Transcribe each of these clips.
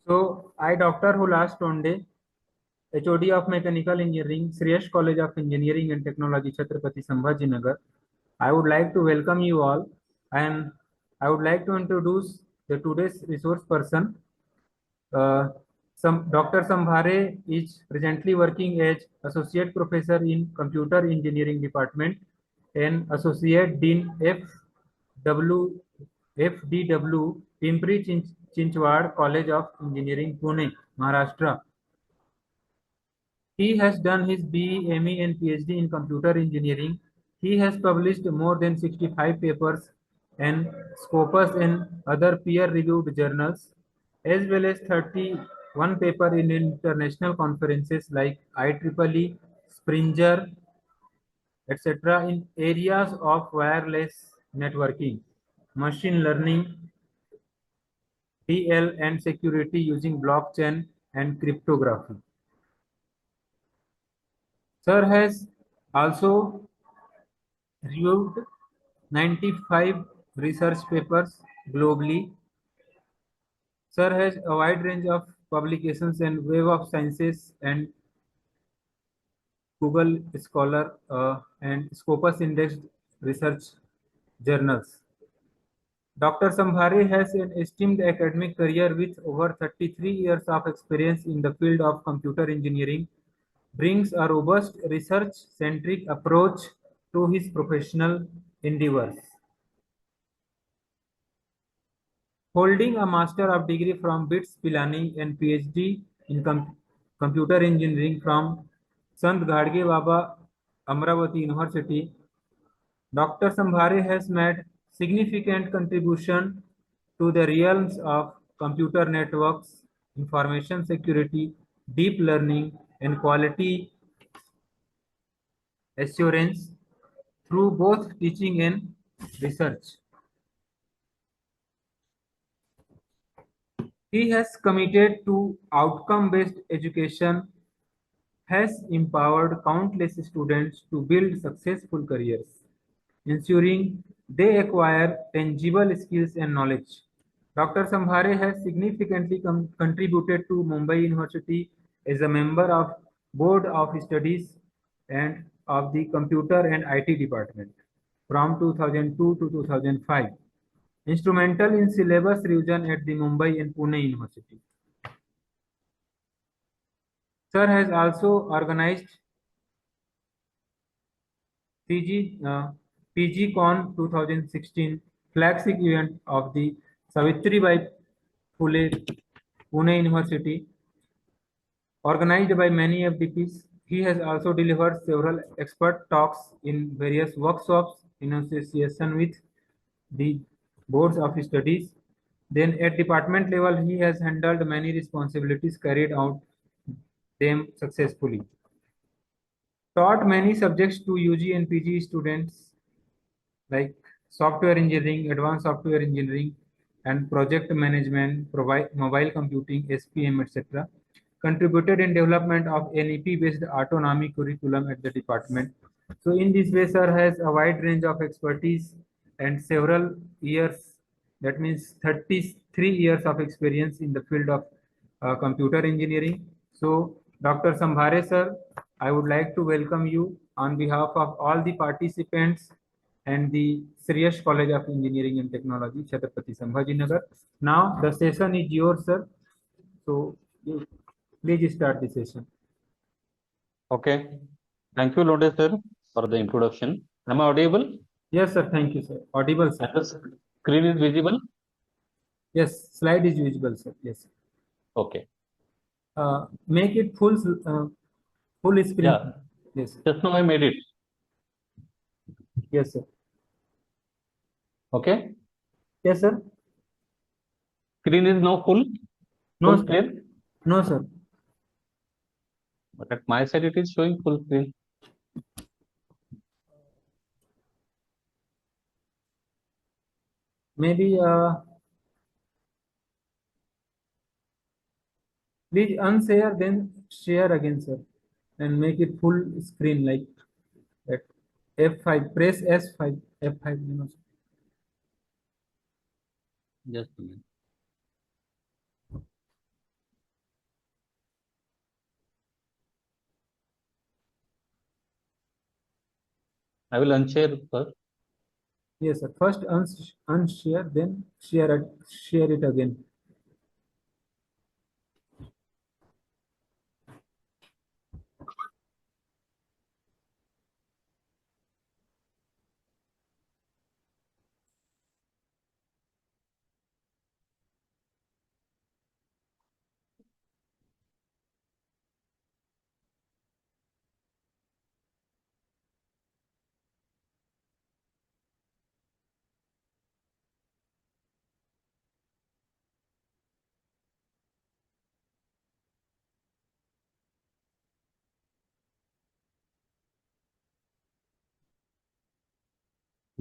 So I, Dr. Hulas Tonde, HOD of Mechanical Engineering, Sriyash College of Engineering and Technology, Chhatrapati Sambhajinagar. I would like to welcome you all, and I would like to introduce the today's resource person. Uh, Dr. Sambare is presently working as Associate Professor in Computer Engineering Department and Associate Dean FW, FDW Pimpri Chinchwad College of Engineering, Pune, Maharashtra. He has done his BE, ME and PhD in computer engineering. He has published more than 65 papers and scopus in other peer-reviewed journals, as well as 31 papers in international conferences like IEEE, Springer, etc. in areas of wireless networking, machine learning, DL and security using blockchain and cryptography. Sir has also reviewed 95 research papers globally. Sir has a wide range of publications in Web of Sciences and Google Scholar and Scopus indexed research journals. Dr. Sambhare has an esteemed academic career with over 33 years of experience in the field of computer engineering, brings a robust research-centric approach to his professional endeavors. Holding a Master of Degree from BITS Pilani and PhD in Computer Engineering from Sant Gadge Baba Amravati University, Dr. Sambhare has made significant contribution to the realms of computer networks, information security, deep learning, and quality assurance through both teaching and research. He has committed to outcome-based education, has empowered countless students to build successful careers, ensuring they acquire tangible skills and knowledge. Dr. Sambhare has significantly contributed to Mumbai University as a member of Board of Studies and of the Computer and IT Department from 2002 to 2005. Instrumental in syllabus revision at the Mumbai and Pune University. Sir has also organized PGCon 2016 flagship event of the Savitribai Phule Pune University, organized by many FDPs. He has also delivered several expert talks in various workshops in association with the boards of studies. Then at department level, he has handled many responsibilities, carried out them successfully. Taught many subjects to UG and PG students like software engineering, advanced software engineering, and project management, mobile computing, SPM, etc. Contributed in development of NEP-based autonomy curriculum at the department. So in this way, sir has a wide range of expertise and several years, that means 33 years of experience in the field of computer engineering. So Dr. Sambhare sir, I would like to welcome you on behalf of all the participants and the Sriyash College of Engineering and Technology, Chhatrapati Sambhajinagar. Now the session is yours, sir. So please start the session. Okay. Thank you, Lode sir, for the introduction. Am I audible? Yes, sir. Thank you, sir. Audible, sir. And the screen is visible? Yes, slide is visible, sir. Yes. Okay. Make it full screen. Yeah. Yes. Just now I made it. Yes, sir. Okay. Yes, sir. Screen is now full. No, Full screen. No, sir. But at my side it is showing full screen. Maybe please unshare, then share again, sir, and make it full screen like that. F5. Press S5. F5. You know. Just a minute. I will unshare first. Yes, sir. First unshare, then share it again.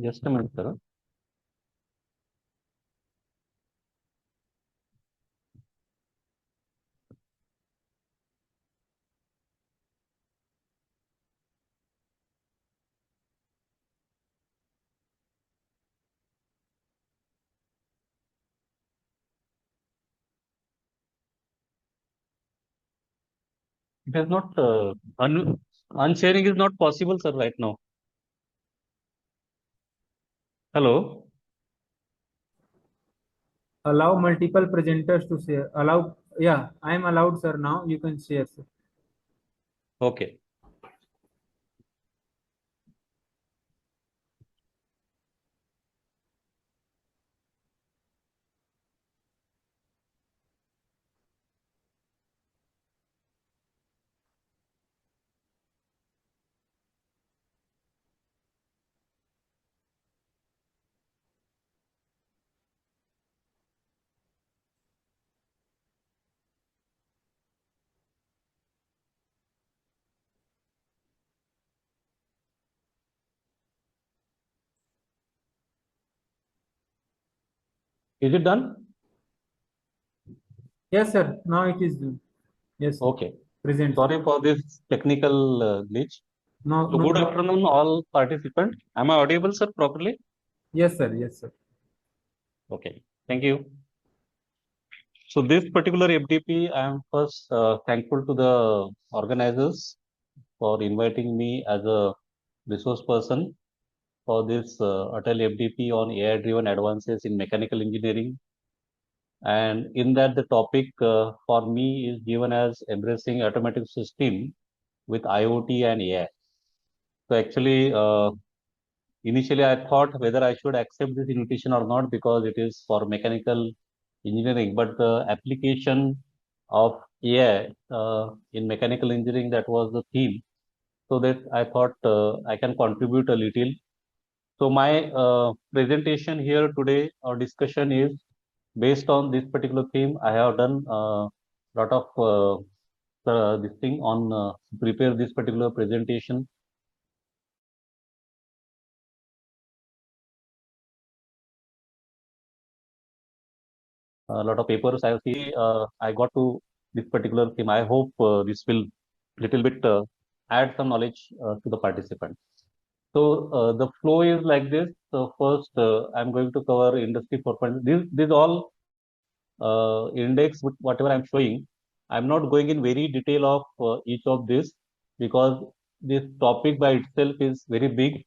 Just a minute, sir. It is not unsharing is not possible, sir, right now. Hello. Allow multiple presenters to share. Allow, yeah, I am allowed, sir. Now you can share, sir. Okay. Is it done? Yes, sir. Now it is done. Yes, sir. Okay. Present. Sorry for this technical glitch. No, So no good problem. afternoon, all participants. Am I audible, sir, properly? Yes, sir. Yes, sir. Okay. Thank you. So this particular FDP, I am first thankful to the organizers for inviting me as a resource person for this Atal FDP on AI-driven advances in mechanical engineering. And in that, the topic for me is given as embracing automotive system with IoT and AI. So actually, initially I thought whether I should accept this invitation or not because it is for mechanical engineering, but the application of AI in mechanical engineering, that was the theme. So that I thought I can contribute a little. So my presentation here today or discussion is based on this particular theme. I have done a lot of this thing on prepare this particular presentation. A lot of papers I see. I got to this particular theme. I hope this will little bit add some knowledge to the participants. So the flow is like this. So first, I'm going to cover industry 4.0. This all index with whatever I'm showing. I'm not going in very detail of each of this because this topic by itself is very big.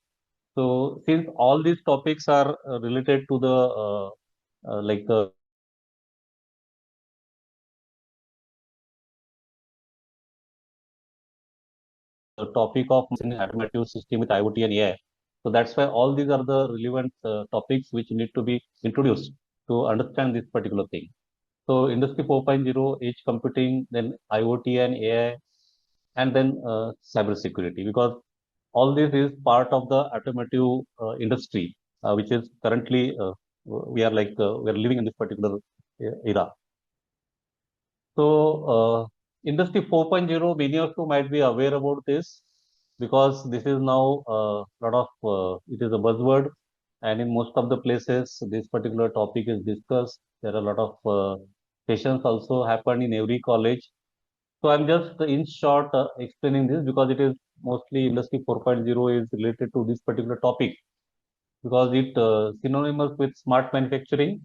So since all these topics are related to the like the topic of automotive system with IoT and AI. So that's why all these are the relevant topics which need to be introduced to understand this particular thing. So Industry 4.0, edge computing, then IoT and AI, and then cybersecurity, because all this is part of the automotive industry, which is currently we are living in this particular era. So, Industry 4.0, many of you might be aware about this because this is now a lot of, it is a buzzword, and in most of the places, this particular topic is discussed. There are a lot of sessions also happen in every college. So, I'm just in short explaining this because it is mostly Industry 4.0 is related to this particular topic because it synonymous with smart manufacturing,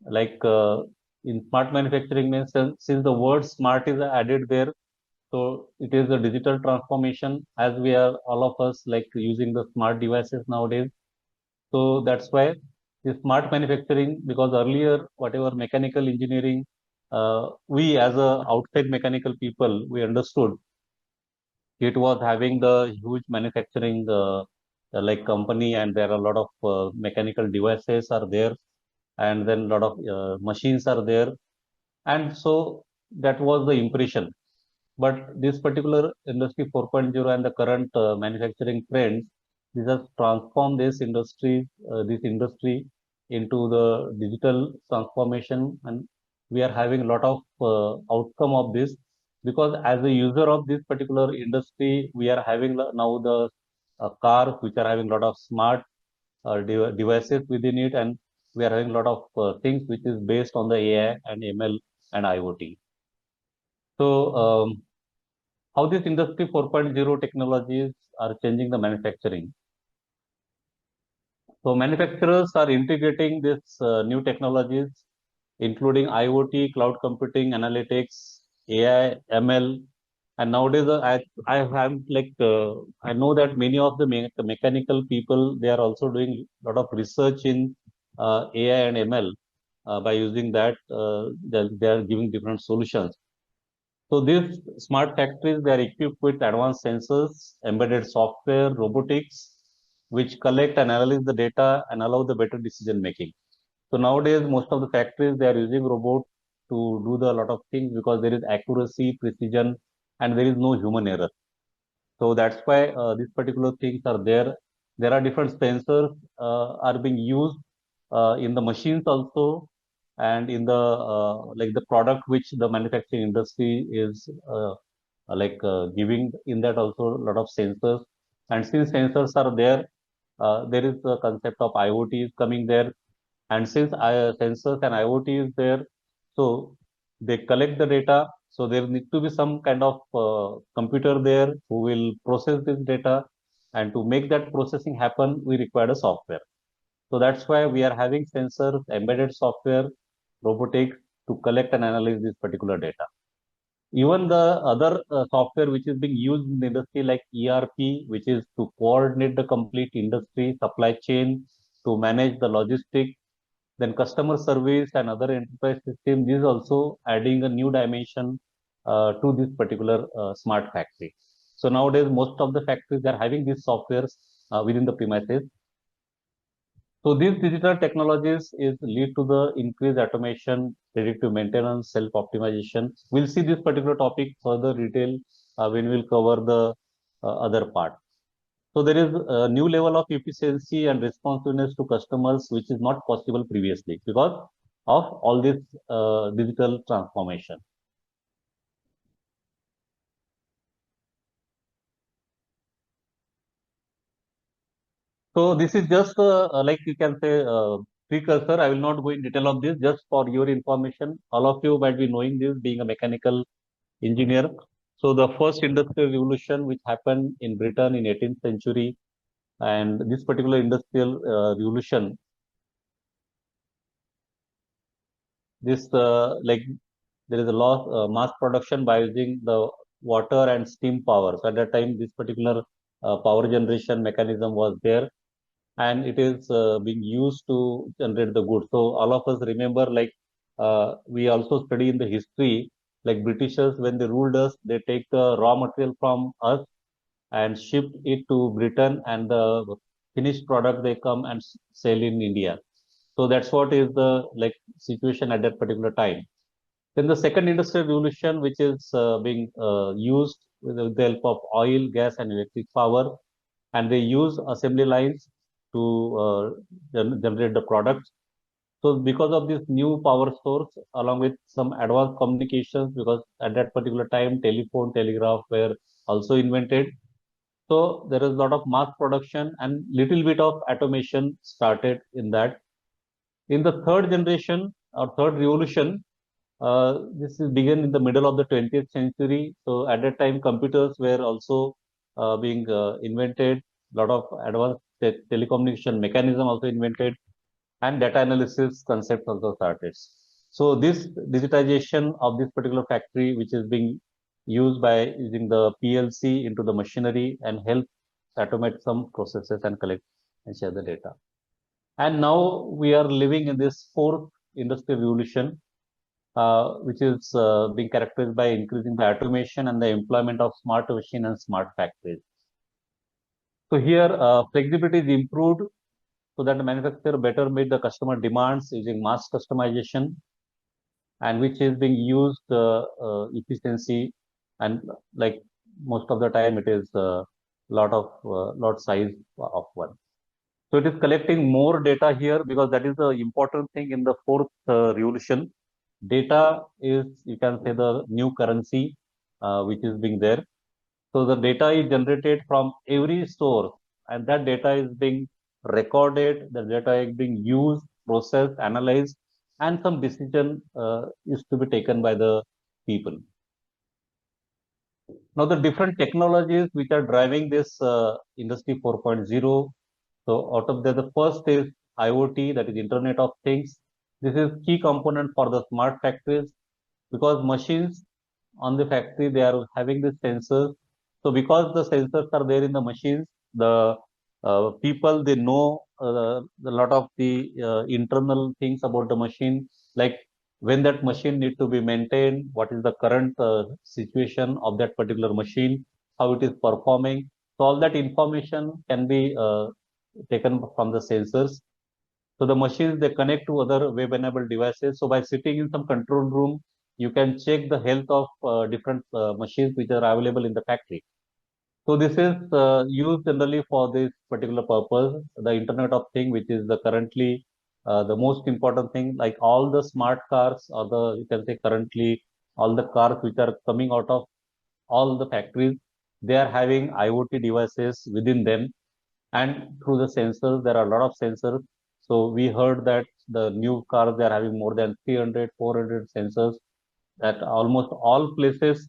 like in smart manufacturing means since the word smart is added there, So it is a digital transformation, as we are all of us like using the smart devices nowadays. So that's why the smart manufacturing, because earlier whatever mechanical engineering, we as a outside mechanical people, we understood it was having the huge manufacturing like company, and there are a lot of mechanical devices are there, and then a lot of machines are there, and so that was the impression. But this particular industry 4.0 and the current manufacturing trends, this has transformed this industry into the digital transformation, and we are having a lot of outcome of this, because as a user of this particular industry, we are having now the cars which are having a lot of smart devices within it, and we are having a lot of things which is based on the AI and ML and IoT. So how this industry 4.0 technologies are changing the manufacturing. So manufacturers are integrating these new technologies, including IoT, cloud computing, analytics, AI, ML, and nowadays I have like I know that many of the mechanical people, they are also doing a lot of research in AI and ML. By using that, they are giving different solutions. So these smart factories, they are equipped with advanced sensors, embedded software, robotics, which collect and analyze the data and allow the better decision making. So nowadays, most of the factories, they are using robots to do the lot of things, because there is accuracy, precision, and there is no human error. So that's why these particular things are there. There are different sensors are being used in the machines also, and in the like the product which the manufacturing industry is giving, in that also a lot of sensors. And since sensors are there, there is the concept of IoT is coming there. And since sensors and IoT is there, so they collect the data. So there need to be some kind of computer there who will process this data. And to make that processing happen, we require a software. So that's why we are having sensors, embedded software, robotics to collect and analyze this particular data. Even the other software which is being used in the industry, like ERP, which is to coordinate the complete industry supply chain, to manage the logistics, then customer service and other enterprise system, this is also adding a new dimension to this particular smart factory. So nowadays, most of the factories are having these softwares within the premises. So these digital technologies is lead to the increased automation, predictive maintenance, self-optimization. We'll see this particular topic further detail when we'll cover the other part. So there is a new level of efficiency and responsiveness to customers, which is not possible previously because of all this digital transformation. So this is just like you can say precursor. I will not go in detail of this. Just for your information, all of you might be knowing this, being a mechanical engineer. So the first industrial revolution, which happened in Britain in 18th century, and this particular industrial revolution, this like there is a loss mass production by using the water and steam power. So at that time, this particular power generation mechanism was there, and it is being used to generate the goods. So all of us remember, like we also study in the history, like Britishers, when they ruled us, they take the raw material from us and ship it to Britain, and the finished product they come and sell in India. So that's what is the like situation at that particular time. Then the second industrial revolution, which is being used with the help of oil, gas, and electric power, and they use assembly lines to generate the products. So because of this new power source, along with some advanced communications, because at that particular time, telephone, telegraph were also invented. So there is a lot of mass production and little bit of automation started in that. In the third generation or third revolution, this is began in the middle of the 20th century. So at that time, computers were also being invented. A lot of advanced telecommunication mechanism also invented, and data analysis concepts also started. So this digitization of this particular factory, which is being used by using the PLC into the machinery and help automate some processes and collect and share the data. And now we are living in this fourth industrial revolution, which is being characterized by increasing the automation and the employment of smart machine and smart factories. So here, flexibility is improved so that the manufacturer better meet the customer demands using mass customization, and which is being used efficiency, and like most of the time it is lot size of one. So it is collecting more data here because that is the important thing in the fourth revolution. Data is, you can say, the new currency which is being there. So the data is generated from every source, and that data is being recorded, the data is being used, processed, analyzed, and some decision is to be taken by the people. Now, the different technologies which are driving this industry 4.0. So out of the first is IoT, that is Internet of Things. This is key component for the smart factories because machines on the factory, they are having the sensors. So because the sensors are there in the machines, the people, they know a lot of the internal things about the machine, like when that machine need to be maintained, what is the current situation of that particular machine, how it is performing. So all that information can be taken from the sensors. So the machines, they connect to other web-enabled devices. So by sitting in some control room, you can check the health of different machines which are available in the factory. So this is used generally for this particular purpose, the Internet of Things, which is the currently the most important thing. Like all the smart cars, or the, you can say, currently all the cars which are coming out of all the factories, they are having IoT devices within them, and through the sensors, there are a lot of sensors. So we heard that the new cars, they are having more than 300, 400 sensors, that almost all places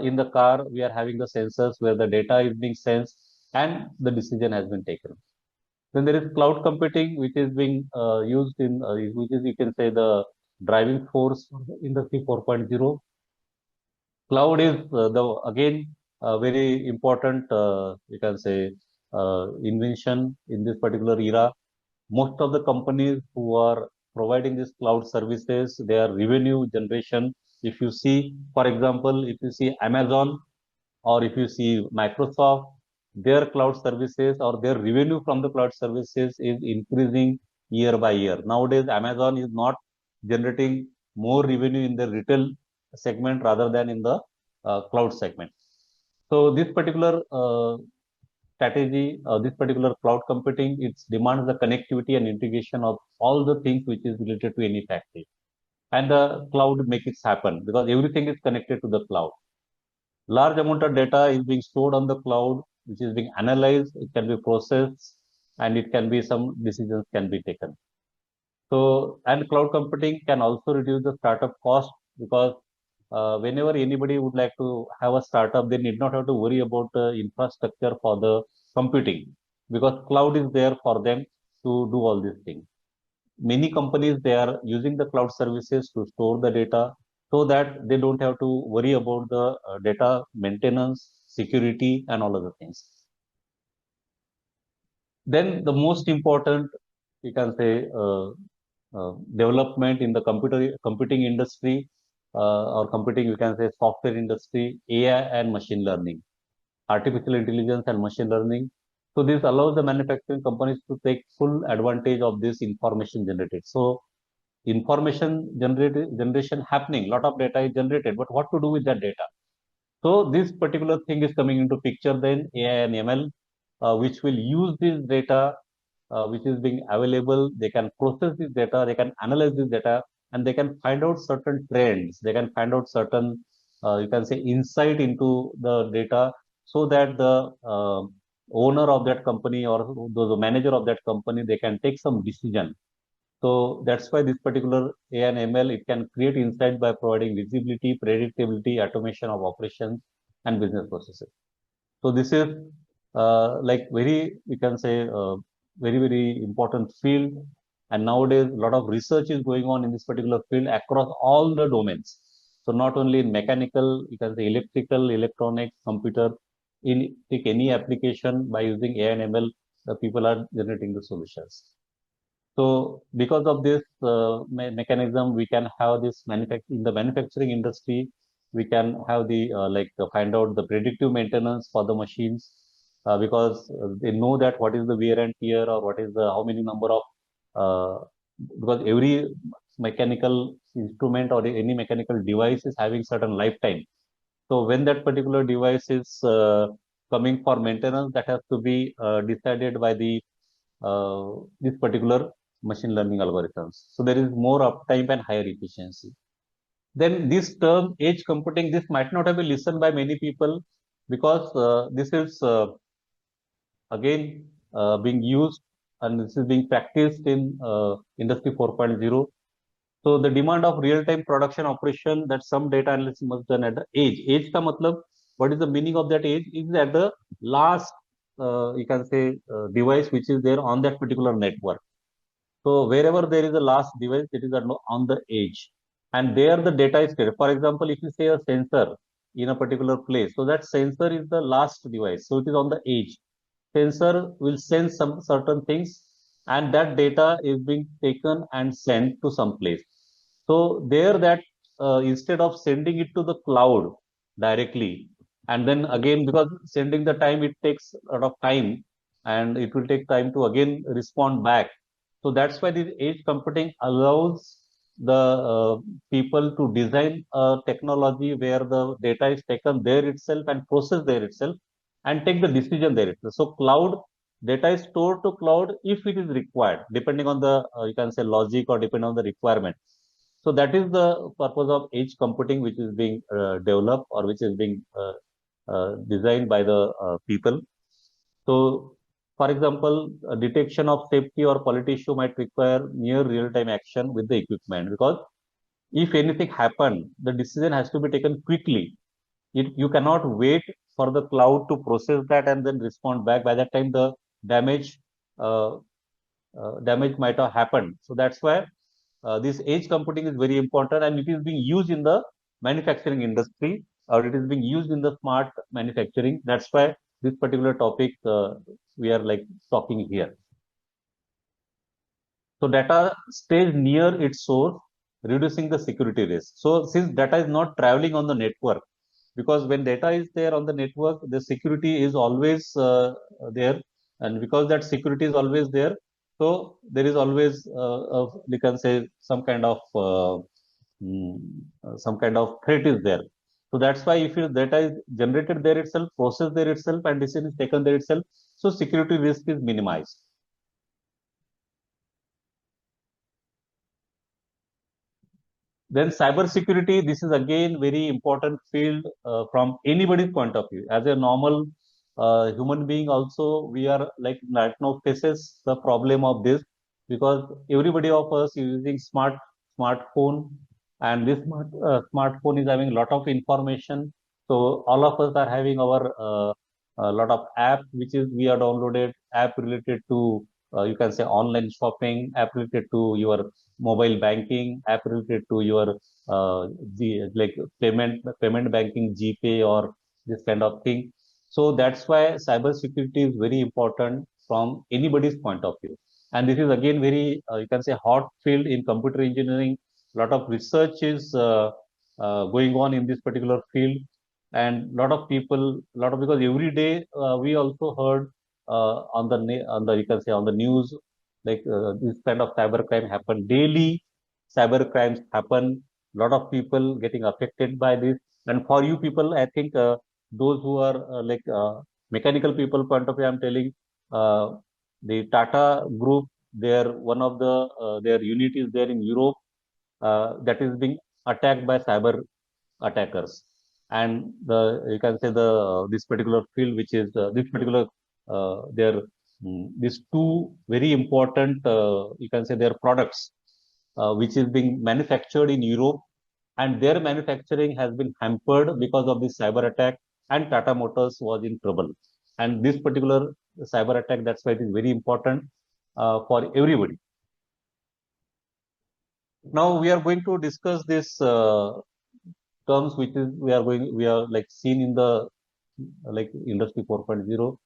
in the car, we are having the sensors where the data is being sensed and the decision has been taken. Then there is cloud computing, which is being used in, which is, you can say, the driving force of the industry 4.0. Cloud is the, again, very important, you can say, invention in this particular era. Most of the companies who are providing these cloud services, their revenue generation, if you see, for example, if you see Amazon or if you see Microsoft, their cloud services or their revenue from the cloud services is increasing year by year. Nowadays, Amazon is not generating more revenue in the retail segment rather than in the cloud segment. So this particular strategy, this particular cloud computing, it demands the connectivity and integration of all the things which is related to any factory. And the cloud makes it happen because everything is connected to the cloud. Large amount of data is being stored on the cloud, which is being analyzed, it can be processed, and it can be some decisions can be taken. So, and cloud computing can also reduce the startup cost because whenever anybody would like to have a startup, they need not have to worry about the infrastructure for the computing because cloud is there for them to do all these things. Many companies, they are using the cloud services to store the data so that they don't have to worry about the data maintenance, security, and all other things. Then the most important, you can say, development in the computing industry or computing, you can say, software industry, AI and machine learning, artificial intelligence and machine learning. So this allows the manufacturing companies to take full advantage of this information generated. So information generation happening, lot of data is generated, but what to do with that data? So this particular thing is coming into picture then, AI and ML, which will use this data which is being available. They can process this data, they can analyze this data, and they can find out certain trends. They can find out certain, you can say, insight into the data so that the owner of that company or the manager of that company, they can take some decision. So that's why this particular AI and ML, it can create insight by providing visibility, predictability, automation of operations and business processes. So this is like very, we can say, very, very important field. And nowadays, a lot of research is going on in this particular field across all the domains. So not only in mechanical, you can say electrical, electronics, computer, in take any application by using AI and ML, the people are generating the solutions. So because of this mechanism, we can have this in the manufacturing industry. We can have the find out the predictive maintenance for the machines because they know that what is the wear and tear or what is the how many number of because every mechanical instrument or any mechanical device is having certain lifetime. So when that particular device is coming for maintenance, that has to be decided by the this particular machine learning algorithms. So there is more uptime and higher efficiency. Then this term edge computing, this might not have been listened by many people because this is again being used and this is being practiced in industry 4.0. So the demand of real-time production operation that some data analysis must done at the edge. Edge ka matlab, what is the meaning of that edge? Is at the last, you can say, device which is there on that particular network. So wherever there is a last device, it is on the edge. And there the data is created. For example, if you say a sensor in a particular place, so that sensor is the last device. So it is on the edge. Sensor will sense some certain things and that data is being taken and sent to some place. So there that instead of sending it to the cloud directly, and then again because sending the time it takes a lot of time and it will take time to again respond back. So that's why this edge computing allows the people to design a technology where the data is taken there itself and processed there itself and take the decision there itself. So cloud data is stored to cloud if it is required, depending on the you can say logic or depending on the requirement. So that is the purpose of edge computing, which is being developed or which is being designed by the people. So, for example, detection of safety or quality issue might require near real-time action with the equipment because if anything happened, the decision has to be taken quickly. You cannot wait for the cloud to process that and then respond back. By that time, the damage uh, damage might have happened. So that's why this edge computing is very important and it is being used in the manufacturing industry or it is being used in the smart manufacturing. That's why this particular topic we are like talking here. So data stays near its source, reducing the security risk. So since data is not traveling on the network, because when data is there on the network, the security is always there, and because that security is always there, so there is always we can say mm, some kind of threat is there. So that's why if your data is generated there itself, processed there itself, and decision is taken there itself, so security risk is minimized. Then cybersecurity, this is again very important field from anybody's point of view. As a normal human being, also we are like right now faces the problem of this because everybody of us is using smartphone, and this smartphone is having a lot of information. So all of us are having our a lot of app which is we are downloaded app related to you can say online shopping, app related to your mobile banking, app related to your like payment banking, GPay or this kind of thing. So that's why cyber security is very important from anybody's point of view. And this is again very you can say hot field in computer engineering. A lot of research is going on in this particular field, and a lot of people, because every day we also heard on the you can say on the news like this kind of cyber crime happen daily. Cyber crimes happen. A lot of people getting affected by this. And for you people, I think those who are mechanical people point of view, I'm telling the Tata Group. Their one of the their unit is there in Europe that is being attacked by cyber attackers. And the you can say the this particular field which is this particular their these two very important you can say their products which is being manufactured in Europe, and their manufacturing has been hampered because of this cyber attack, and Tata Motors was in trouble. And this particular cyber attack, that's why it is very important for everybody. Now we are going to discuss this terms which is we are like seen in the like industry 4.0.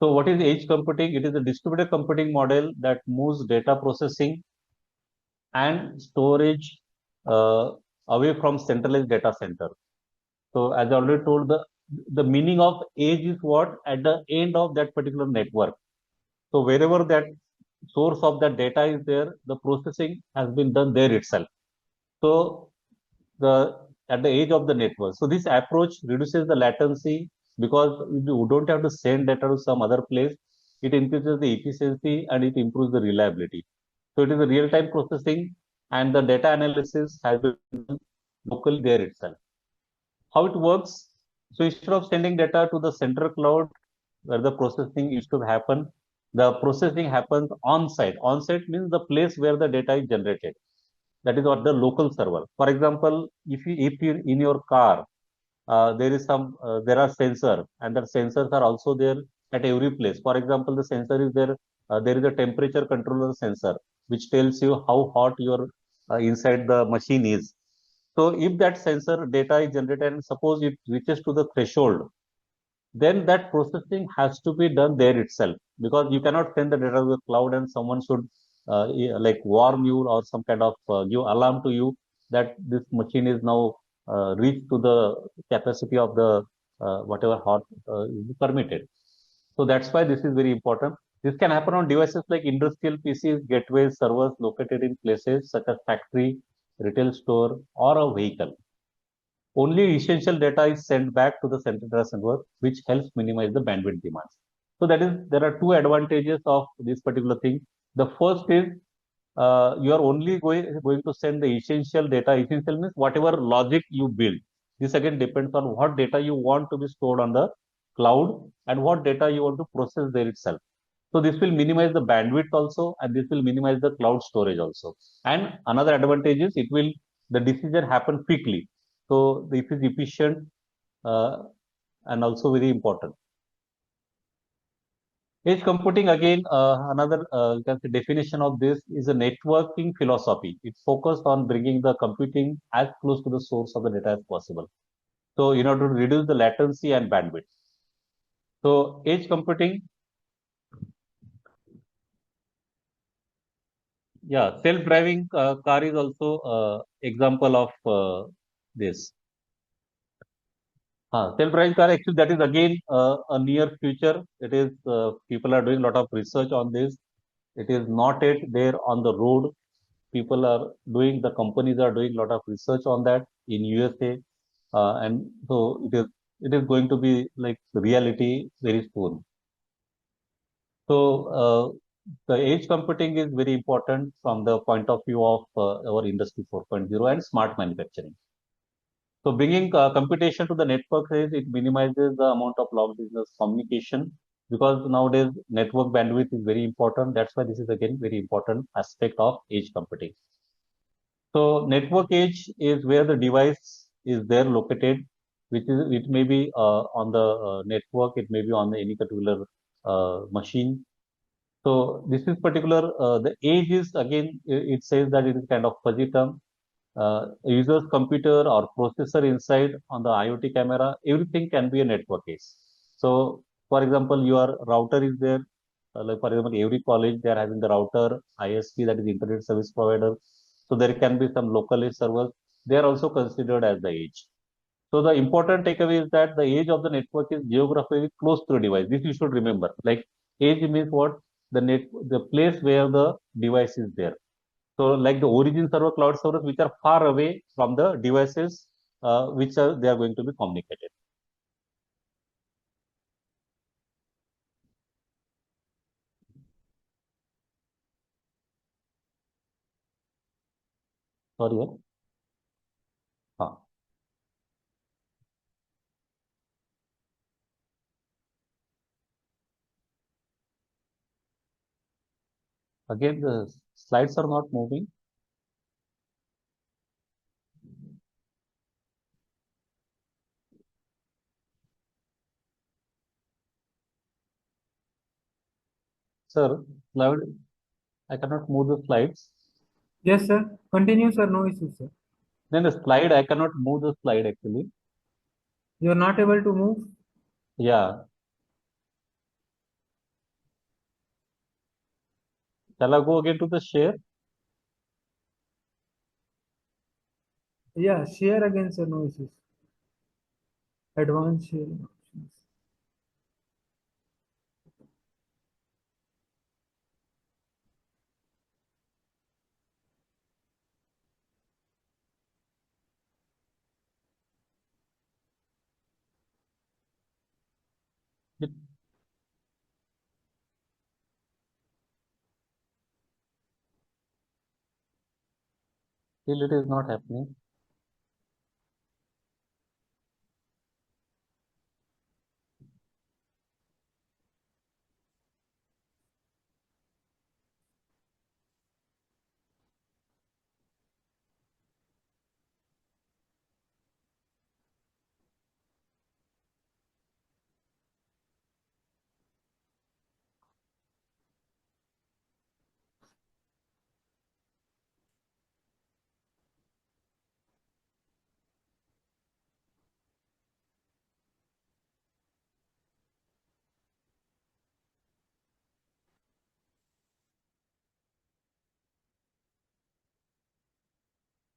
So what is edge computing? It is a distributed computing model that moves data processing and storage uh, away from centralized data center. So as I already told, the meaning of edge is what at the end of that particular network. So wherever that source of that data is there, the processing has been done there itself. So the at the edge of the network. So this approach reduces the latency because you don't have to send data to some other place. It increases the efficiency and it improves the reliability. So it is a real-time processing and the data analysis has been done locally there itself. How it works? So instead of sending data to the central cloud where the processing used to happen, the processing happens on site. On site means the place where the data is generated. That is what the local server. For example, if you in your car there is some there are sensor and the sensors are also there at every place. For example, the sensor is there. There is a temperature controller sensor which tells you how hot your inside the machine is. So if that sensor data is generated and suppose it reaches to the threshold, then that processing has to be done there itself because you cannot send the data to the cloud and someone should like warn you or some kind of give alarm to you that this machine is now reached to the capacity of the whatever hot is permitted. So that's why this is very important. This can happen on devices like industrial PCs, gateways, servers located in places such as factory, retail store, or a vehicle. Only essential data is sent back to the central data center, which helps minimize the bandwidth demands. So that is, there are two advantages of this particular thing. The first is you are only going to send the essential data. Essential means whatever logic you build. This again depends on what data you want to be stored on the cloud and what data you want to process there itself. So this will minimize the bandwidth also, and this will minimize the cloud storage also. And another advantage is it will the decision happen quickly. So this is efficient uh, and also very important. Edge computing again, another you can say definition of this is a networking philosophy. It's focused on bringing the computing as close to the source of the data as possible. So in order to reduce the latency and bandwidth. So edge computing, yeah, self-driving car is also example of this. Self-driving car actually that is again a near future. It is people are doing a lot of research on this. It is not yet there on the road. People are doing the companies are doing a lot of research on that in USA, and so it is going to be like reality very soon. So the edge computing is very important from the point of view of our industry 4.0 and smart manufacturing. So bringing computation to the network is it minimizes the amount of long distance communication because nowadays network bandwidth is very important. That's why this is again very important aspect of edge computing. So network edge is where the device is there located, which is it may be on the network, it may be on any particular machine. So this is particular. The edge is again it says that it is kind of fuzzy term. A user's computer or processor inside on the IoT camera, everything can be a network edge. So for example, your router is there. Like for example, every college they are having the router, ISP that is internet service provider. So there can be some local edge servers. They are also considered as the edge. So the important takeaway is that the edge of the network is geographically close to the device. This you should remember. Like edge means what? The place where the device is there. So like the origin server, cloud servers, which are far away from the devices, which are they are going to be communicated. Sorry, what? Huh. Again, the slides are not moving. Sir, I cannot move the slides. Yes, sir. Continue, sir. No issue, sir. Then the slide, I cannot move the slide actually. You are not able to move? Yeah. Shall I go again to the share? Yeah, share again, sir, no issues. Advanced sharing options. It, still it is not happening.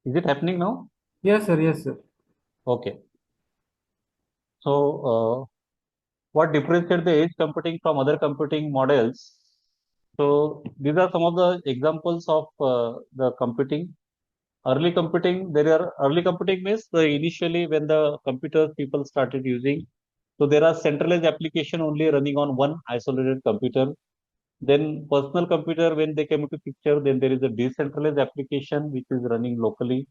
Is it happening now? Yes, sir, yes, sir. Okay. So, what differentiates the edge computing from other computing models? So, these are some of the examples of the computing. Early computing, there are early computing means initially when the computers people started using. So, there are centralized application only running on one isolated computer. Then personal computer, when they came into picture, then there is a decentralized application which is running locally.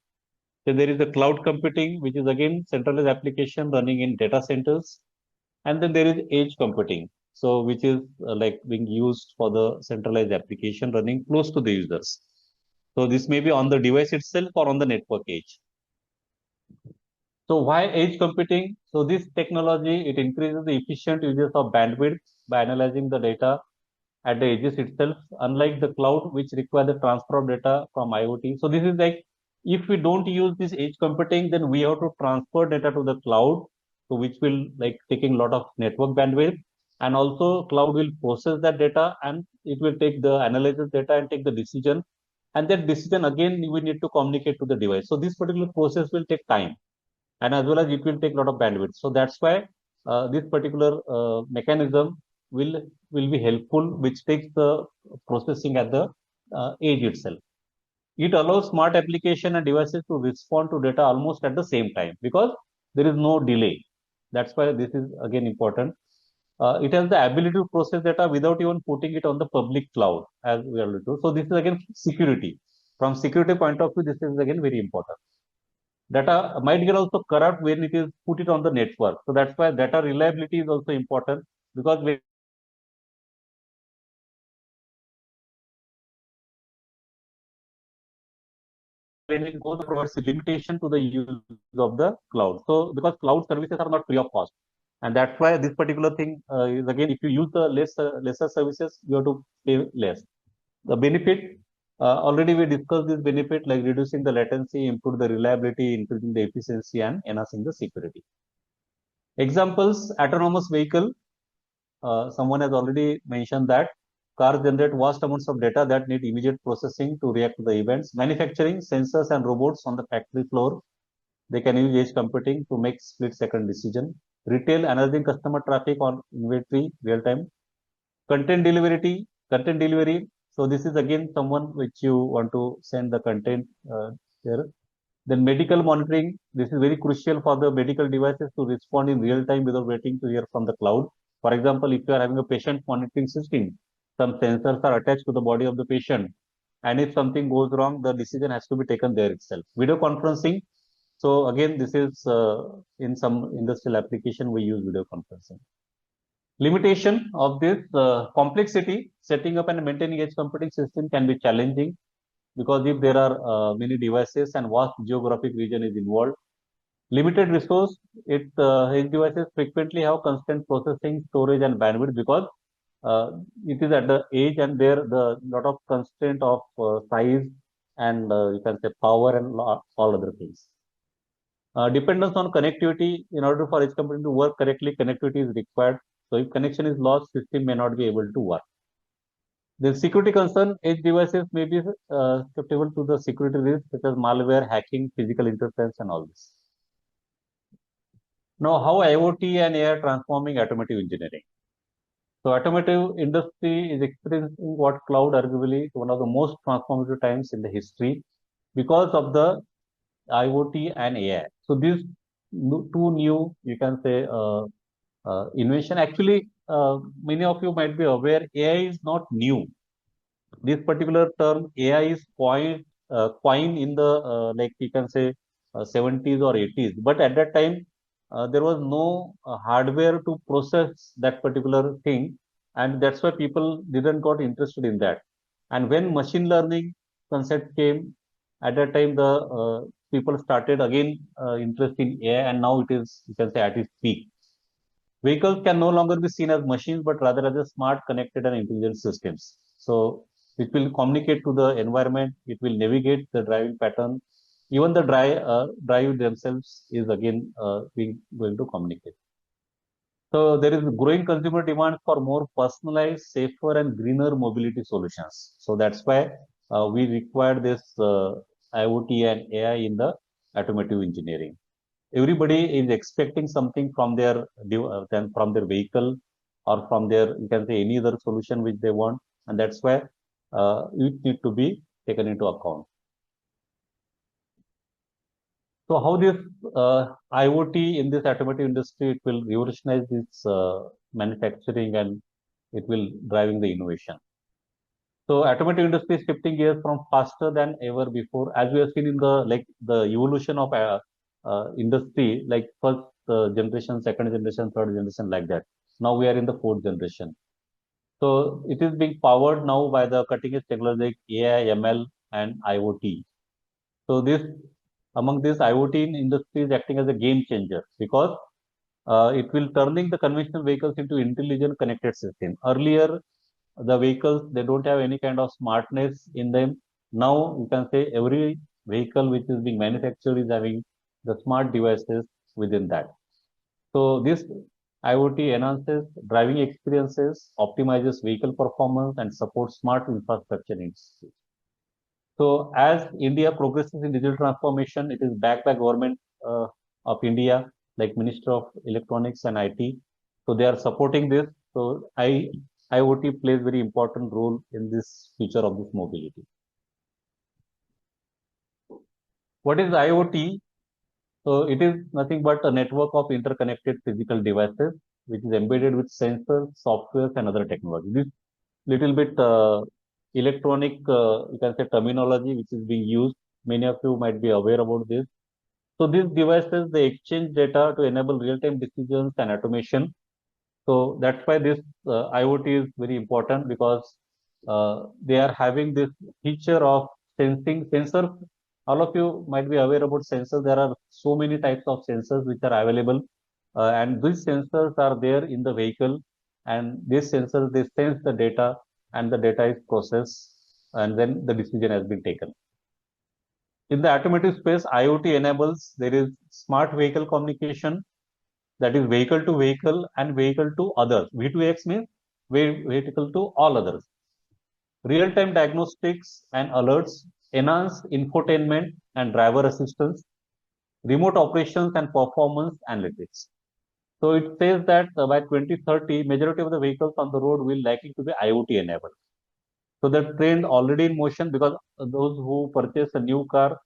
Then there is the cloud computing, which is again centralized application running in data centers. And then there is edge computing, so which is like being used for the centralized application running close to the users. So this may be on the device itself or on the network edge. So why edge computing? So this technology, it increases the efficient uses of bandwidth by analyzing the data at the edges itself, unlike the cloud, which require the transfer of data from IoT. So this is like, if we don't use this edge computing, then we have to transfer data to the cloud, so which will like taking a lot of network bandwidth. And also cloud will process that data and it will take the analysis data and take the decision. And that decision again, we need to communicate to the device. So this particular process will take time, and as well as it will take a lot of bandwidth. So that's why this particular mechanism will will be helpful, which takes the processing at the edge itself. It allows smart application and devices to respond to data almost at the same time because there is no delay. That's why this is again important. It has the ability to process data without even putting it on the public cloud, as we already do. So this is again security. From security point of view, this is again very important. Data might get also corrupt when it is put it on the network. So that's why data reliability is also important, because when it goes provides a limitation to the use of the cloud. So because cloud services are not free of cost, and that's why this particular thing is again, if you use the lesser services, you have to pay less. The benefit, already we discussed this benefit, like reducing the latency, improve the reliability, increasing the efficiency, and enhancing the security. Examples: autonomous vehicle. Someone has already mentioned that cars generate vast amounts of data that need immediate processing to react to the events. Manufacturing, sensors and robots on the factory floor, they can use edge computing to make split-second decision. Retail, analyzing customer traffic on inventory real time. Content delivery. So this is again someone which you want to send the content there. Then medical monitoring. This is very crucial for the medical devices to respond in real time without waiting to hear from the cloud. For example, if you are having a patient monitoring system, some sensors are attached to the body of the patient, and if something goes wrong, the decision has to be taken there itself. Video conferencing. So again, this is in some industrial application we use video conferencing. Limitation of this complexity: setting up and maintaining edge computing system can be challenging, because if there are many devices and vast geographic region is involved. Limited resource, edge devices frequently have constant processing, storage, and bandwidth, because uh, it is at the edge and there the lot of constraint of size and you can say power and all other things. Dependence on connectivity. In order for edge computing to work correctly, connectivity is required. So if connection is lost, system may not be able to work. The security concern, edge devices may be susceptible to the security risks such as malware, hacking, physical interference, and all this. Now, how IoT and AI are transforming automotive engineering. So, automotive industry is experiencing what cloud arguably one of the most transformative times in the history because of the IoT and AI. So, these two new, you can say, invention. Actually, many of you might be aware, AI is not new. This particular term AI is coined in the like you can say 70s or 80s. But at that time, there was no hardware to process that particular thing, and that's why people didn't got interested in that. And when machine learning concept came, at that time the people started again interest in AI, and now it is you can say at its peak. Vehicles can no longer be seen as machines, but rather as a smart, connected, and intelligent systems. So it will communicate to the environment. It will navigate the driving pattern. Even the drive themselves is again being going to communicate. So there is growing consumer demand for more personalized, safer, and greener mobility solutions. So that's why we require this IoT and AI in the automotive engineering. Everybody is expecting something from their from their vehicle or from their you can say any other solution which they want, and that's why it need to be taken into account. So how this IoT in this automotive industry, it will revolutionize this manufacturing, and it will driving the innovation. So automotive industry is shifting gears from faster than ever before, as we have seen in the evolution of industry, like first generation, second generation, third generation, like that. Now we are in the fourth generation. So it is being powered now by the cutting edge technology like AI, ML, and IoT. So this among this IoT in industry is acting as a game changer because it will turning the conventional vehicles into intelligent connected system. Earlier, the vehicles they don't have any kind of smartness in them. Now you can say every vehicle which is being manufactured is having the smart devices within that. So this IoT enhances driving experiences, optimizes vehicle performance, and supports smart infrastructure needs. So as India progresses in digital transformation, it is backed by government of India, like Minister of Electronics and IT. So they are supporting this. So IoT plays very important role in this future of this mobility. What is IoT? So it is nothing but a network of interconnected physical devices, which is embedded with sensors, software, and other technology. This little bit electronic, you can say terminology, which is being used. Many of you might be aware about this. So these devices, they exchange data to enable real-time decisions and automation. So that's why this IoT is very important because they are having this feature of sensing sensors. All of you might be aware about sensors. There are so many types of sensors which are available, and these sensors are there in the vehicle. And these sensors they sense the data, and the data is processed, and then the decision has been taken. In the automotive space, IoT enables there is smart vehicle communication, that is vehicle to vehicle and vehicle to others. V2X means vehicle to all others. Real-time diagnostics and alerts, enhanced infotainment and driver assistance, remote operations and performance analytics. So it says that by 2030, majority of the vehicles on the road will likely to be IoT enabled. So the trend already in motion because those who purchase a new car,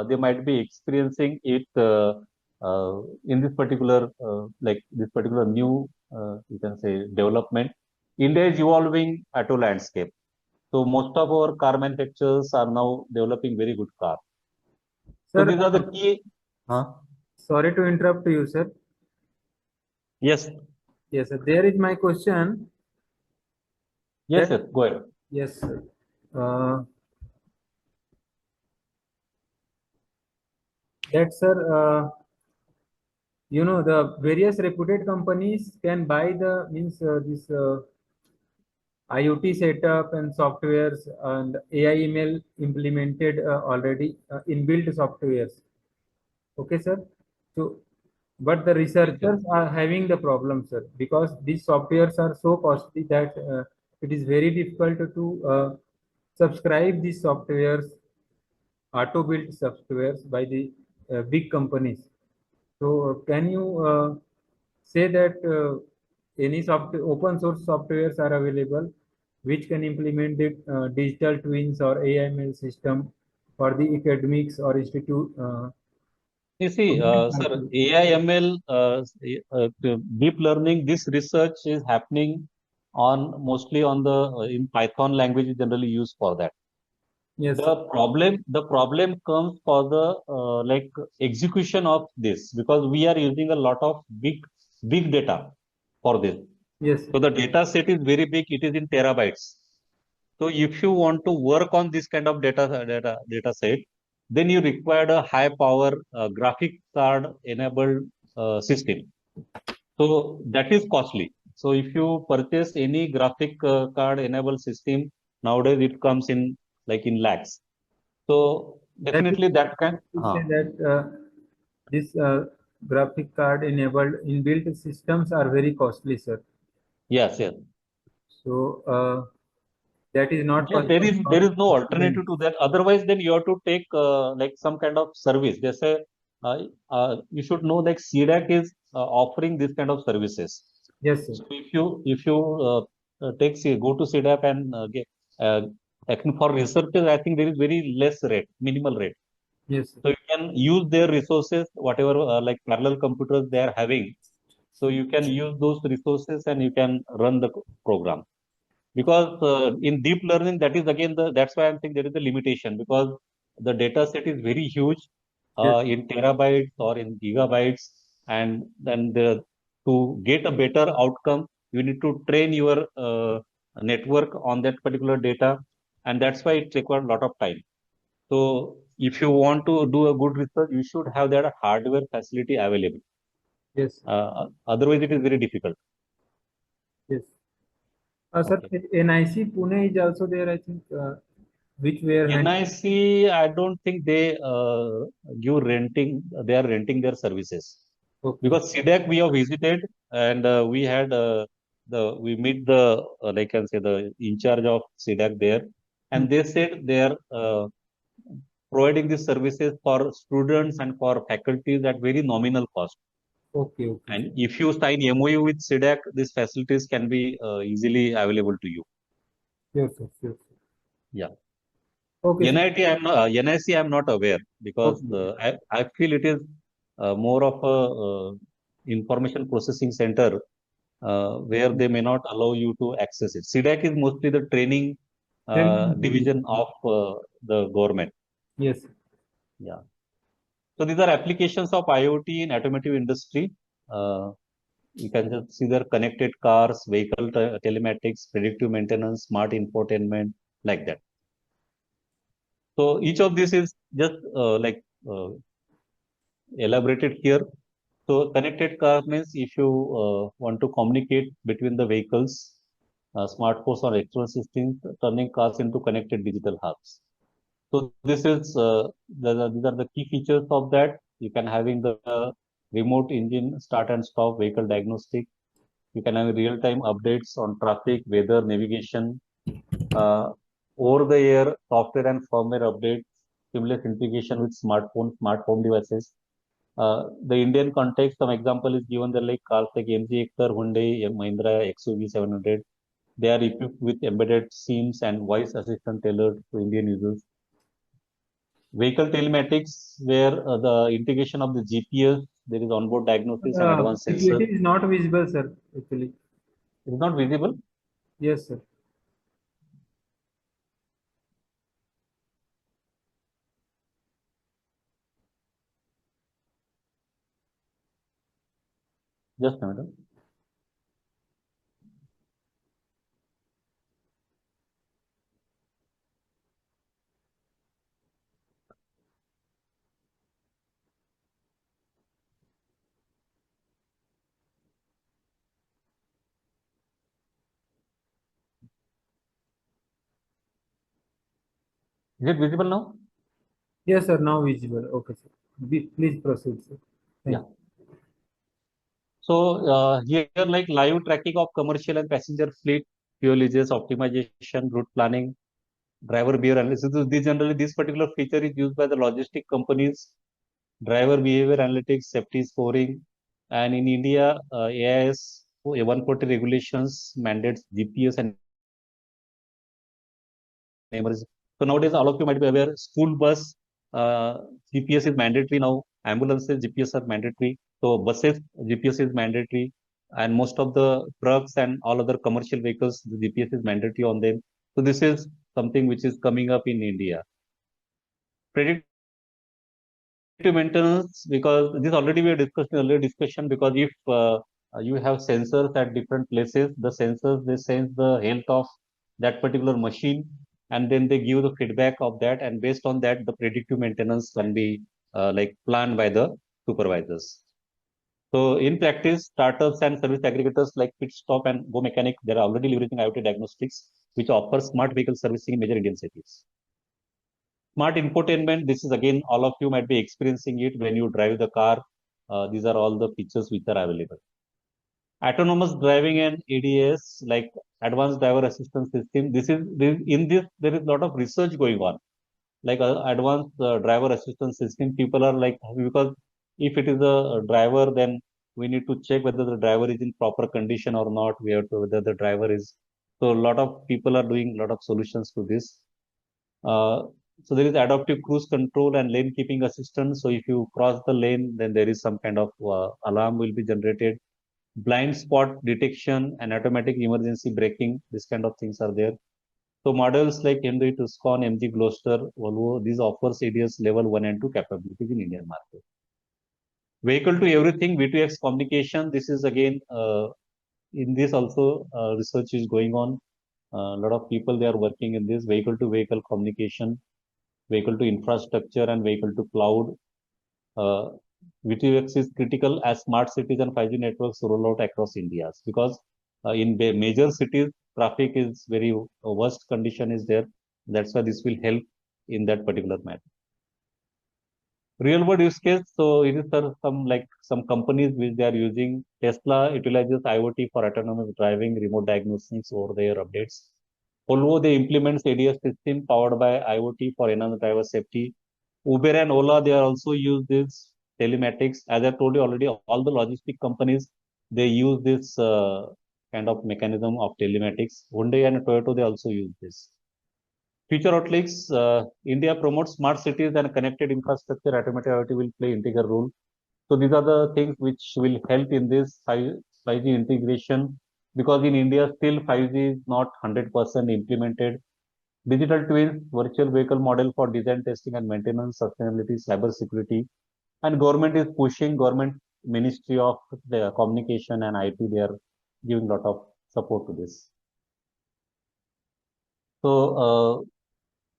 they might be experiencing it in this particular like this particular new you can say development. India is evolving auto landscape. So most of our car manufacturers are now developing very good cars. So Sir, these are the key. Huh? sorry to interrupt you, sir. Yes. Yes, sir. There is my question. Yes, That yes. Go ahead. yes, sir. Uh, that sir, the various reputed companies can buy the means this IoT setup and softwares and AI email implemented already inbuilt softwares. Okay, sir. So, but the researchers are having the problem, sir, because these softwares are so costly that it is very difficult to subscribe these softwares, auto-built softwares by the big companies. So, can you say that any open source softwares are available which can implement the digital twins or AIML system for the academics or institute? You see, sir, AI, ML, deep learning, this research is happening on mostly on the in Python language is generally used for that. Yes, The problem comes for the like execution of this because we are using a lot of big data for this. yes, So the data set is very big; it is in terabytes. So if you want to work on this kind of data set, then you require a high power graphic card enabled system. So that is costly. So if you purchase any graphic card enabled system nowadays, it comes in like in lakhs. So that is definitely that can. to say that this graphic card enabled inbuilt systems are very costly, sir. Yes, yes. So that is not Yes, there possible is for there is no alternative students. to that. Otherwise, then you have to take like some kind of service. They say you should know like CDAC is offering this kind of services. Yes, sir. So if you go to CDAC and get I think for researchers, I think there is very less rate, minimal rate. Yes, sir. So you can use their resources, whatever like parallel computers they are having. So you can use those resources and you can run the program because in deep learning that is again that's why I'm saying there is a limitation because the data set is very huge Yes, in terabytes or in gigabytes and then to get a better outcome you need to train your network on that particular data and that's why it requires a lot of time. So if you want to do a good research you should have that hardware facility available, yes, otherwise it is very difficult. yes. Sir, Okay. NIC Pune is also there, I think, which were NIC, I don't think they give renting. They are renting their services okay. because SIDAC we have visited and we had we meet the like I can say the in charge of SIDAC there, Hmm. and they said they are providing these services for students and for faculties at very nominal cost. Okay, okay, sir. And if you sign MOU with SIDAC, these facilities can be easily available to you. Sure, sir, sure, sir. Yeah. Okay, sir. NIC I'm not aware because Okay, okay. I feel it is more of a information processing center where they may not allow you to access it. SIDAC is mostly the training Training institute. division of the government. Yes, sir. Yeah. So these are applications of IoT in automotive industry. You can just see there connected cars, vehicle telematics, predictive maintenance, smart infotainment, like that. So each of this is just elaborated here. So connected car means if you want to communicate between the vehicles, smartphones or external systems, turning cars into connected digital hubs. So this is these are the key features of that. You can having the remote engine start and stop vehicle diagnostic. You can have real-time updates on traffic, weather, navigation, uh, over-the-air software and firmware updates, seamless integration with smart home devices. The Indian context, some example is given there like cars like MG Hector, Hyundai, Mahindra, XUV 700. They are equipped with embedded SIMs and voice assistant tailored to Indian users. Vehicle telematics, where the integration of the GPS, there is onboard diagnosis and advanced sensor. Situation is not visible, sir, actually. It is not visible. Yes, sir. Just a minute. Is it visible now? Yes, sir. Now visible. Okay, sir. Please proceed, sir. Yeah. So here like live tracking of commercial and passenger fleet, fuel uses, optimization, route planning, driver behavior analysis. So this generally this particular feature is used by the logistic companies, driver behavior analytics, safety scoring, and in India, AIS 140 regulations mandates GPS and emergency. So nowadays, all of you might be aware, school bus GPS is mandatory now. Ambulances GPS are mandatory. So buses GPS is mandatory, and most of the trucks and all other commercial vehicles, the GPS is mandatory on them. So this is something which is coming up in India. Predictive maintenance, because this already we discussed in earlier discussion, because if you have sensors at different places, the sensors they sense the health of that particular machine, and then they give the feedback of that, and based on that the predictive maintenance can be like planned by the supervisors. So in practice, startups and service aggregators like Pitstop and Go Mechanic, they are already leveraging IoT diagnostics, which offers smart vehicle servicing in major Indian cities. Smart infotainment, this is again, all of you might be experiencing it when you drive the car. These are all the features which are available. Autonomous driving and ADS, like advanced driver assistance system. In this, there is a lot of research going on. Like advanced driver assistance system, people are like, because if it is a driver, then we need to check whether the driver is in proper condition or not. We have to, whether the driver is. So a lot of people are doing a lot of solutions to this. So there is adaptive cruise control and lane keeping assistance. So if you cross the lane, then there is some kind of alarm will be generated. Blind spot detection and automatic emergency braking. This kind of things are there. So models like MG Tuscon, MG Gloster, Volvo, these offers ADS level 1 and 2 capabilities in Indian market. Vehicle to everything, V2X communication. This is again in this also research is going on. A lot of people they are working in this vehicle to vehicle communication, vehicle to infrastructure, and vehicle to cloud. V2X is critical as smart cities and 5G networks roll out across India, because in major cities, traffic is very worst condition is there. That's why this will help in that particular matter. Real world use case. So it is some like some companies which they are using. Tesla utilizes IoT for autonomous driving, remote diagnostics over their updates. Volvo they implements ADS system powered by IoT for enhanced driver safety. Uber and Ola, they are also use this telematics. As I told you already, all the logistic companies, they use this kind of mechanism of telematics. Hyundai and Toyota, they also use this. Future outlooks, India promotes smart cities and connected infrastructure. Automated IoT will play integral role. So these are the things which will help in this 5G integration, because in India still 5G is not 100% implemented. Digital twins, virtual vehicle model for design, testing and maintenance, sustainability, cyber security, and government is pushing. Government Ministry of the Communication and IT, they are giving a lot of support to this. So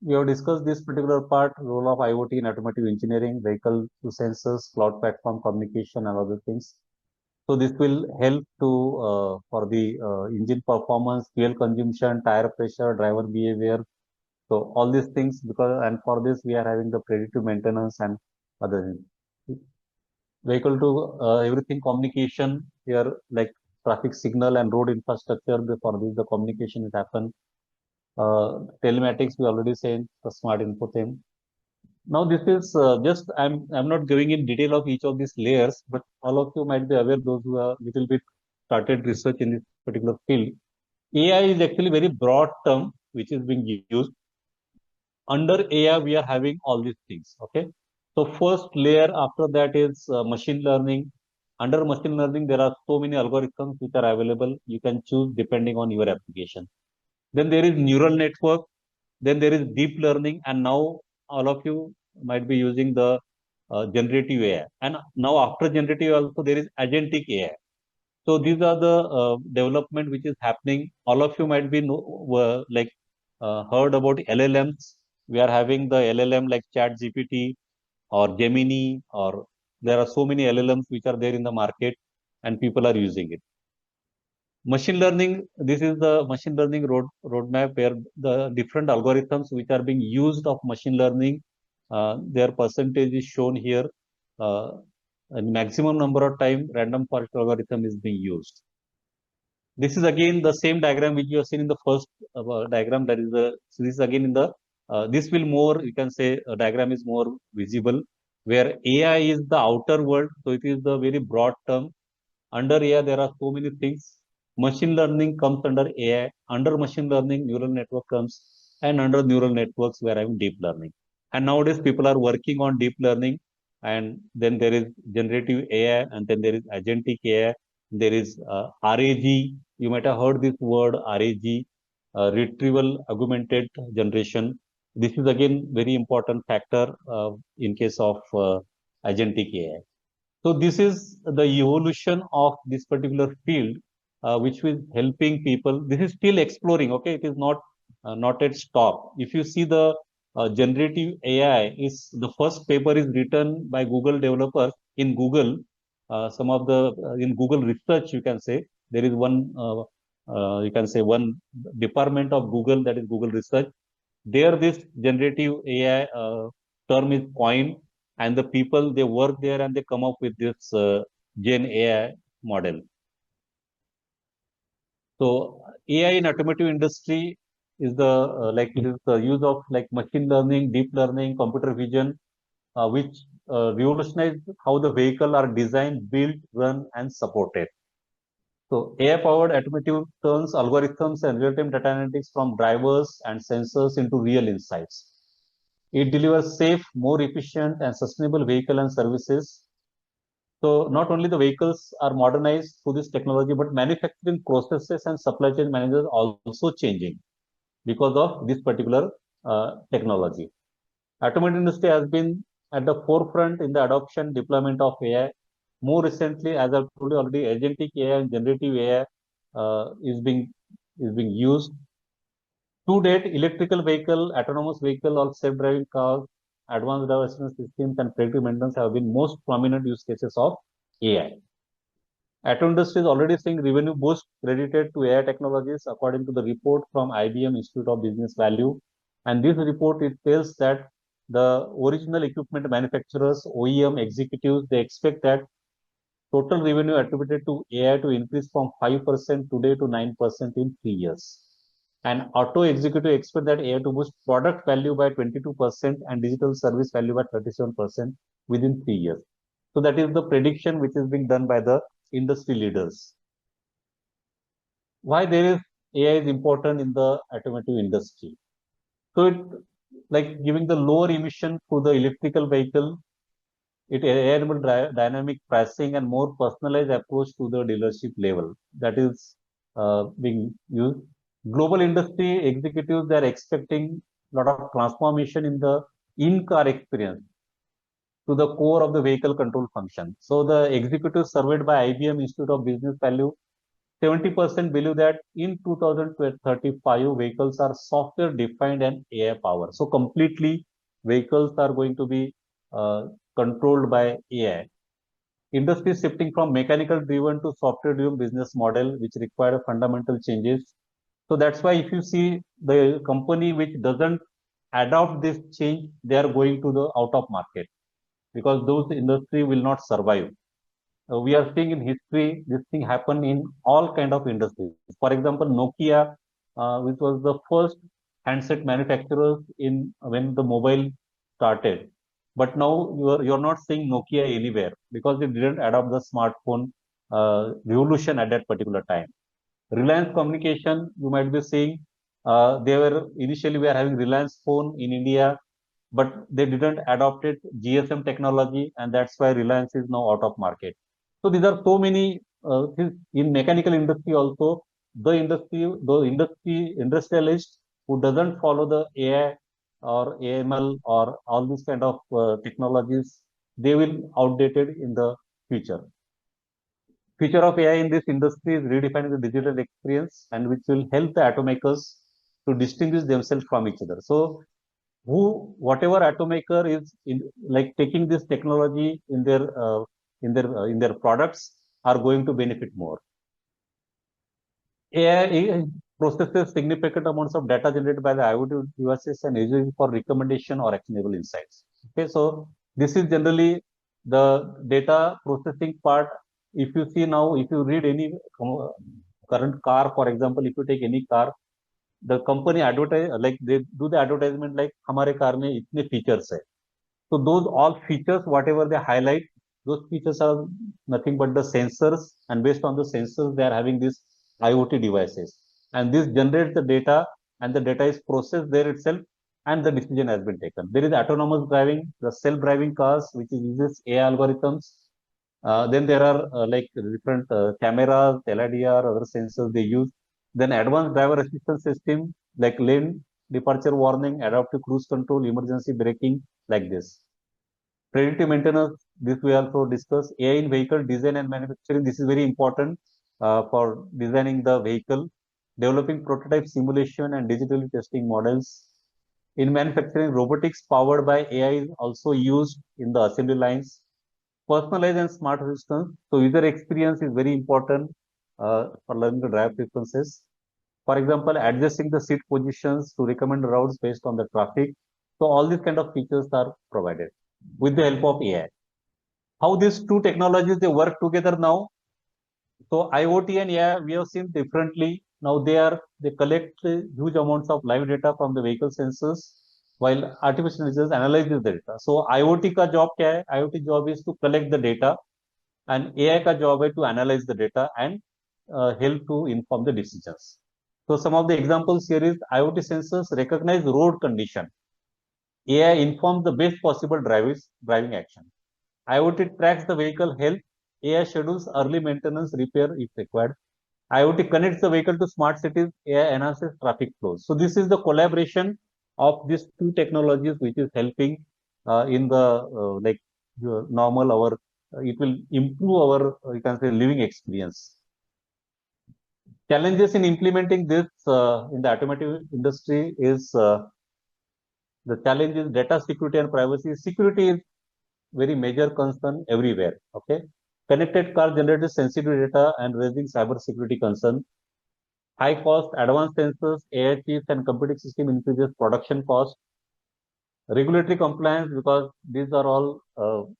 we have discussed this particular part, role of IoT in automotive engineering, vehicle to sensors, cloud platform communication, and other things. So this will help to for the engine performance, fuel consumption, tire pressure, driver behavior. So all these things, because and for this we are having the predictive maintenance and other things. Vehicle to everything communication here, like traffic signal and road infrastructure. For this the communication is happen. Telematics we already said, the smart infotainment. Now this is just I'm not going in detail of each of these layers, but all of you might be aware, those who are little bit started research in this particular field. AI is actually very broad term which is being used. Under AI we are having all these things. Okay, so first layer after that is machine learning. Under machine learning there are so many algorithms which are available. You can choose depending on your application. Then there is neural network. Then there is deep learning, and now all of you might be using the generative AI. And now after generative also there is agentic AI. So these are the development which is happening. All of you might be heard about LLMs. We are having the LLM like Chat GPT or Gemini, or there are so many LLMs which are there in the market, and people are using it. Machine learning, this is the machine learning roadmap where the different algorithms which are being used of machine learning, their percentage is shown here. maximum number of time random forest algorithm is being used. This is again the same diagram which you have seen in the first diagram. That is so this is again in the this will more, you can say, diagram is more visible, where AI is the outer world. So it is the very broad term. Under AI, there are so many things. Machine learning comes under AI. Under machine learning, neural network comes, and under neural networks, we are having deep learning. And nowadays, people are working on deep learning, and then there is generative AI, and then there is agentic AI. There is RAG. You might have heard this word RAG, retrieval augmented generation. This is again very important factor in case of agentic AI. So this is the evolution of this particular field, which is helping people. This is still exploring. Okay, it is not at stop. If you see the generative AI, is the first paper is written by Google developers in Google. Some of the in Google research, you can say there is one. You can say one department of Google, that is Google Research. There, this generative AI term is coined, and the people they work there and they come up with this Gen AI model. So AI in automotive industry is the like it is the use of like machine learning, deep learning, computer vision, which revolutionized how the vehicle are designed, built, run, and supported. So AI-powered automotive turns algorithms and real-time data analytics from drivers and sensors into real insights. It delivers safe, more efficient, and sustainable vehicle and services. So not only the vehicles are modernized through this technology, but manufacturing processes and supply chain managers are also changing because of this particular technology. Automotive industry has been at the forefront in the adoption deployment of AI. More recently, as I've told you already, agentic AI and generative AI is being used. To date, electrical vehicle, autonomous vehicle, or self-driving cars, advanced driver assistance systems, and predictive maintenance have been most prominent use cases of AI. Auto industry is already seeing revenue boost credited to AI technologies, according to the report from IBM Institute of Business Value. And this report, it tells that the original equipment manufacturers, OEM executives, they expect that total revenue attributed to AI to increase from 5% today to 9% in 3 years. And auto executive expect that AI to boost product value by 22% and digital service value by 37% within 3 years. So that is the prediction which is being done by the industry leaders. Why there is AI is important in the automotive industry? So it like giving the lower emission through the electrical vehicle, it enable dynamic pricing and more personalized approach to the dealership level. That is being used. Global industry executives, they are expecting a lot of transformation in the in-car experience to the core of the vehicle control function. So the executives surveyed by IBM Institute of Business Value, 70% believe that in 2035, vehicles are software defined and AI powered. So completely vehicles are going to be controlled by AI. Industry is shifting from mechanical driven to software driven business model, which require fundamental changes. So that's why if you see the company which doesn't adopt this change, they are going to the out of market, because those industry will not survive. We are seeing in history this thing happen in all kind of industries. For example, Nokia, which was the first handset manufacturers in when the mobile started, but now you're not seeing Nokia anywhere because they didn't adopt the smartphone revolution at that particular time. Reliance Communication, you might be seeing, they were initially we are having Reliance phone in India, but they didn't adopt it GSM technology, and that's why Reliance is now out of market. So these are so many things in mechanical industry also. The industrialist who doesn't follow the AI or AML or all these kind of technologies, they will outdated in the future. Future of AI in this industry is redefining the digital experience, and which will help the automakers to distinguish themselves from each other. So whatever automaker is like taking this technology in their products are going to benefit more. AI processes significant amounts of data generated by the IoT devices and uses it for recommendation or actionable insights. Okay, so this is generally the data processing part, if you see now, if you read any current car, for example, if you take any car, the company advertise, like they do the advertisement like हमारे car में इतने features है. So those all features, whatever they highlight, those features are nothing but the sensors, and based on the sensors, they are having these IoT devices, and this generates the data, and the data is processed there itself, and the decision has been taken. There is autonomous driving, the self-driving cars, which uses AI algorithms. Then there are like different cameras, LIDR, other sensors they use. Then advanced driver assistance system like lane departure warning, adaptive cruise control, emergency braking, like this. Predictive maintenance, this we also discuss. AI in vehicle design and manufacturing, this is very important for designing the vehicle. Developing prototype simulation and digitally testing models. In manufacturing, robotics powered by AI is also used in the assembly lines. Personalized and smart systems. So user experience is very important for learning to drive preferences. For example, adjusting the seat positions to recommend routes based on the traffic. So all these kind of features are provided with the help of AI. How these two technologies they work together now? So IoT and AI we have seen differently. Now they collect huge amounts of live data from the vehicle sensors, while artificial intelligence analyzes the data. So IoT का job क्या है? IoT job is to collect the data, and AI का job है to analyze the data and help to inform the decisions. So some of the examples here is IoT sensors recognize road condition. AI informs the best possible driving action. IoT tracks the vehicle health. AI schedules early maintenance repair if required. IoT connects the vehicle to smart cities. AI enhances traffic flows. So this is the collaboration of these two technologies, which is helping in the like normal our. It will improve our you can say living experience. Challenges in implementing this in the automotive industry is the challenge is data security and privacy. Security is very major concern everywhere. Okay, connected car generates sensitive data and raising cyber security concern. High cost, advanced sensors, AI chips, and computing system increases production cost. Regulatory compliance, because these are all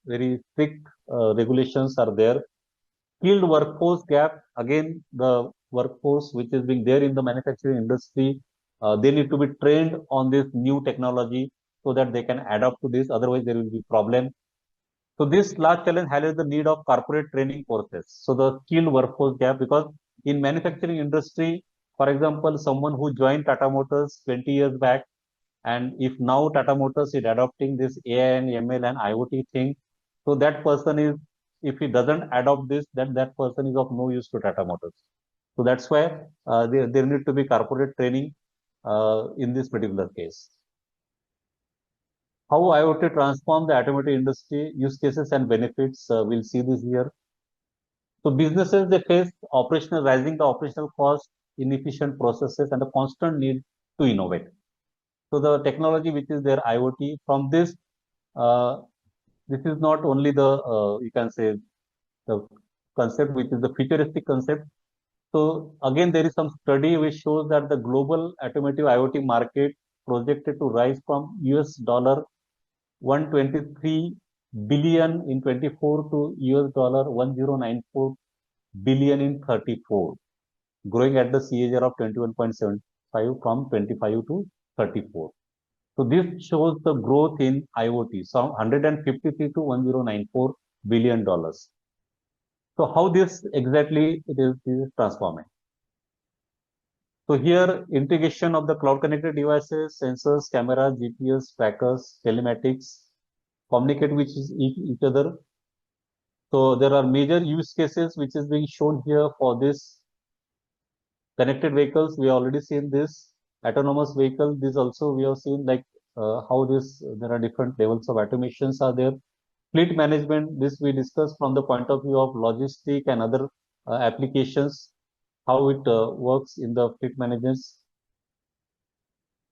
very strict regulations are there. Skilled workforce gap, again the workforce which is being there in the manufacturing industry, they need to be trained on this new technology so that they can adapt to this, otherwise there will be problem. So this large challenge highlights the need of corporate training courses. So the skilled workforce gap, because in manufacturing industry, for example, someone who joined Tata Motors 20 years back, and if now Tata Motors is adopting this AI and ML and IoT thing, so that person is, if he doesn't adopt this, then that person is of no use to Tata Motors. So that's why there need to be corporate training in this particular case. How IoT transform the automotive industry, use cases and benefits, we'll see this here. So businesses, they face rising the operational cost, inefficient processes, and a constant need to innovate. So the technology which is there, IoT, from this, this is not only the, you can say, the concept which is the futuristic concept. So again, there is some study which shows that the global automotive IoT market projected to rise from US dollar 123 billion in 24 to US dollar 1094 billion in 34, growing at the CAGR of 21.75 from 25 to 34. So this shows the growth in IoT, so 153 to 1094 billion dollars. So how this exactly it is transforming? So here integration of the cloud connected devices, sensors, cameras, GPS, trackers, telematics, communicate with each other. So there are major use cases which is being shown here for this connected vehicles. We already seen this autonomous vehicle. This also we have seen like how this there are different levels of automations are there. Fleet management, this we discussed from the point of view of logistic and other applications, how it works in the fleet management.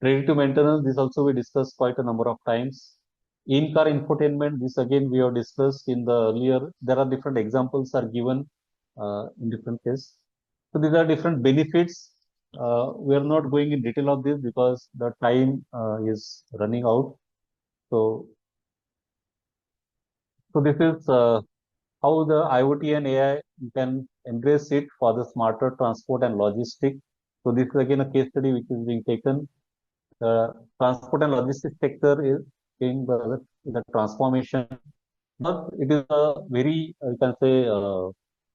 Predictive maintenance, this also we discussed quite a number of times. In-car infotainment, this again we have discussed in the earlier. There are different examples are given in different cases. So these are different benefits. We are not going in detail of this because the time is running out. So So this is how the IoT and AI, you can embrace it for the smarter transport and logistics. So this is again a case study which is being taken. The transport and logistics sector is being the transformation, but it is a very, you can say,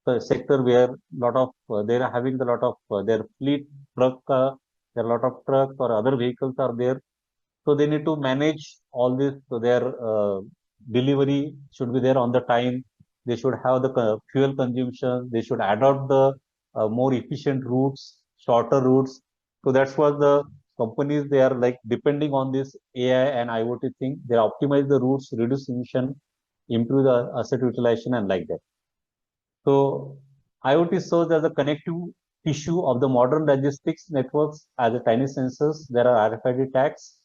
the sector where lot of they are having a lot of their fleet truck, there are a lot of trucks or other vehicles are there. So they need to manage all this. So their delivery should be there on the time. They should have the fuel consumption. They should adopt the more efficient routes, shorter routes. So that's what the companies, they are like depending on this AI and IoT thing. They optimize the routes, reduce emission, improve the asset utilization, and like that. So IoT serves as a connective tissue of the modern logistics networks as a tiny sensors. There are RFID tags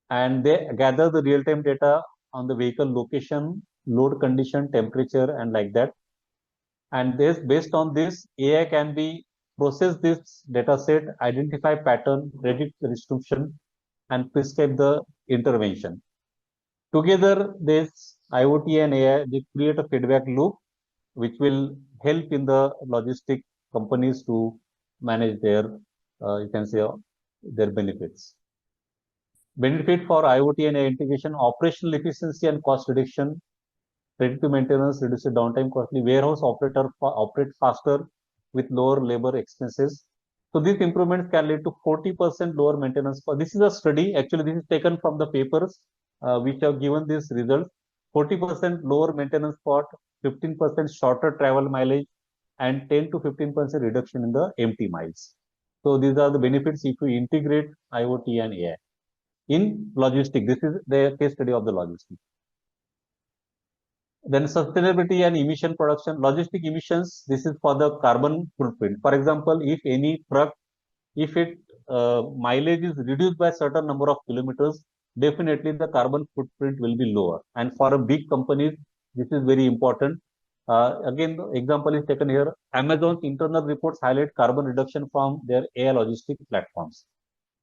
and they gather the real-time data on the vehicle location, load condition, temperature, and like that. And this, based on this, AI can be process this data set, identify pattern, predict restriction, and prescribe the intervention. Together, this IoT and AI, they create a feedback loop which will help in the logistic companies to manage their, you can say, their benefits. Benefit for IoT and AI integration: operational efficiency and cost reduction, predictive maintenance, reduce downtime costly, warehouse operator operate faster with lower labor expenses. So these improvements can lead to 40% lower maintenance cost. This is a study, actually this is taken from the papers which have given this result. 40% lower maintenance cost, 15% shorter travel mileage, and 10 to 15% reduction in the empty miles. So these are the benefits if you integrate IoT and AI in logistics. This is the case study of the logistics. Then sustainability and emission production, logistic emissions. This is for the carbon footprint. For example, if any truck, if it mileage is reduced by a certain number of kilometers, definitely the carbon footprint will be lower. And for a big companies, this is very important. Again, the example is taken here. Amazon's internal reports highlight carbon reduction from their AI logistic platforms.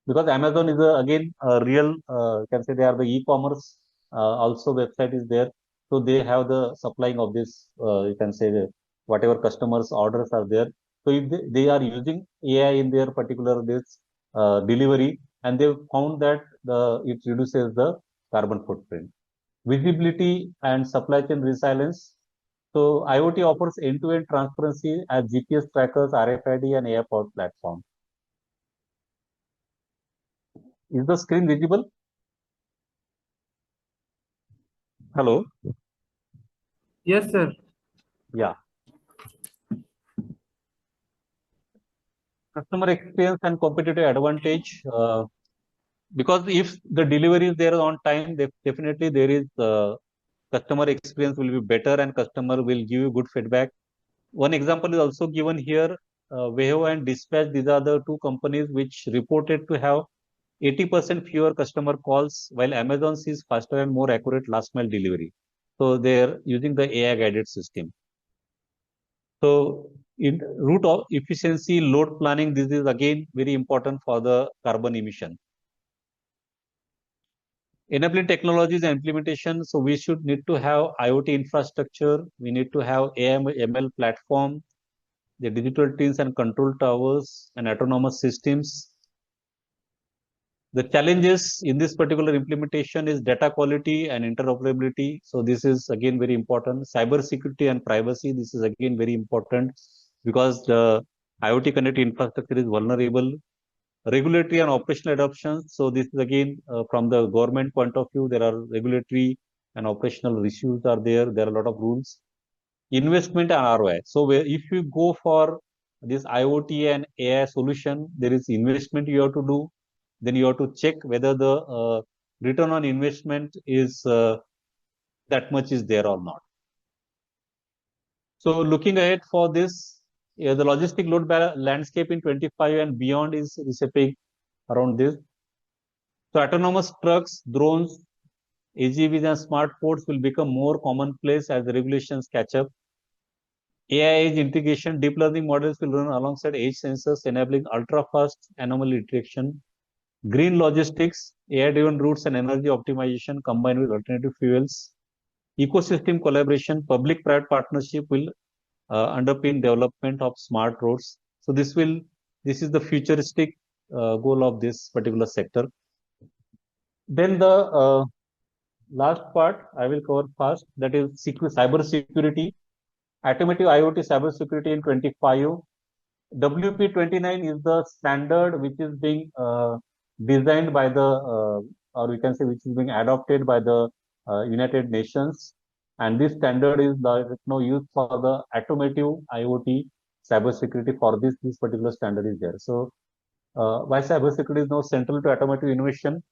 Because Amazon is again a real, you can say they are the e-commerce, also website is there. So they have the supplying of this, you can say whatever customers orders are there. So if they are using AI in their particular this delivery, and they found that it reduces the carbon footprint. Visibility and supply chain resilience. So IoT offers end-to-end transparency as GPS trackers, RFID, and AI powered platform. Is the screen visible? Hello. Yes, sir. Yeah. Customer experience and competitive advantage. Because if the delivery is there on time, definitely there is customer experience will be better and customer will give you good feedback. One example is also given here. Veho and Dispatch, these are the two companies which reported to have 80% fewer customer calls, while Amazon sees faster and more accurate last mile delivery. So they are using the AI guided system. So in route of efficiency, load planning, this is again very important for the carbon emission. Enabling technologies and implementation. So we should need to have IoT infrastructure. We need to have AM, ML platform, the digital twins and control towers and autonomous systems. The challenges in this particular implementation is data quality and interoperability. So this is again very important. Cyber security and privacy. This is again very important because the IoT connected infrastructure is vulnerable. Regulatory and operational adoption. So this is again from the government point of view, there are regulatory and operational issues are there. There are a lot of rules. Investment and ROI. So if you go for this IoT and AI solution, there is investment you have to do. Then you have to check whether the return on investment is that much is there or not. So looking ahead for this, the logistic load landscape in 25 and beyond is reshaping around this. So autonomous trucks, drones, AGVs and smart ports will become more commonplace as the regulations catch up. AI edge integration, deep learning models will run alongside edge sensors, enabling ultra-fast anomaly detection. Green logistics, AI-driven routes and energy optimization combined with alternative fuels. ecosystem collaboration, public-private partnership will underpin development of smart roads. So this is the futuristic goal of this particular sector. Then the last part I will cover fast, that is cyber security, automotive IoT cyber security in 25. WP29 is the standard which is being designed by the, or we can say which is being adopted by the United Nations. And this standard is now used for the automotive IoT cybersecurity. For this particular standard is there. So why cybersecurity is now central to automotive innovation?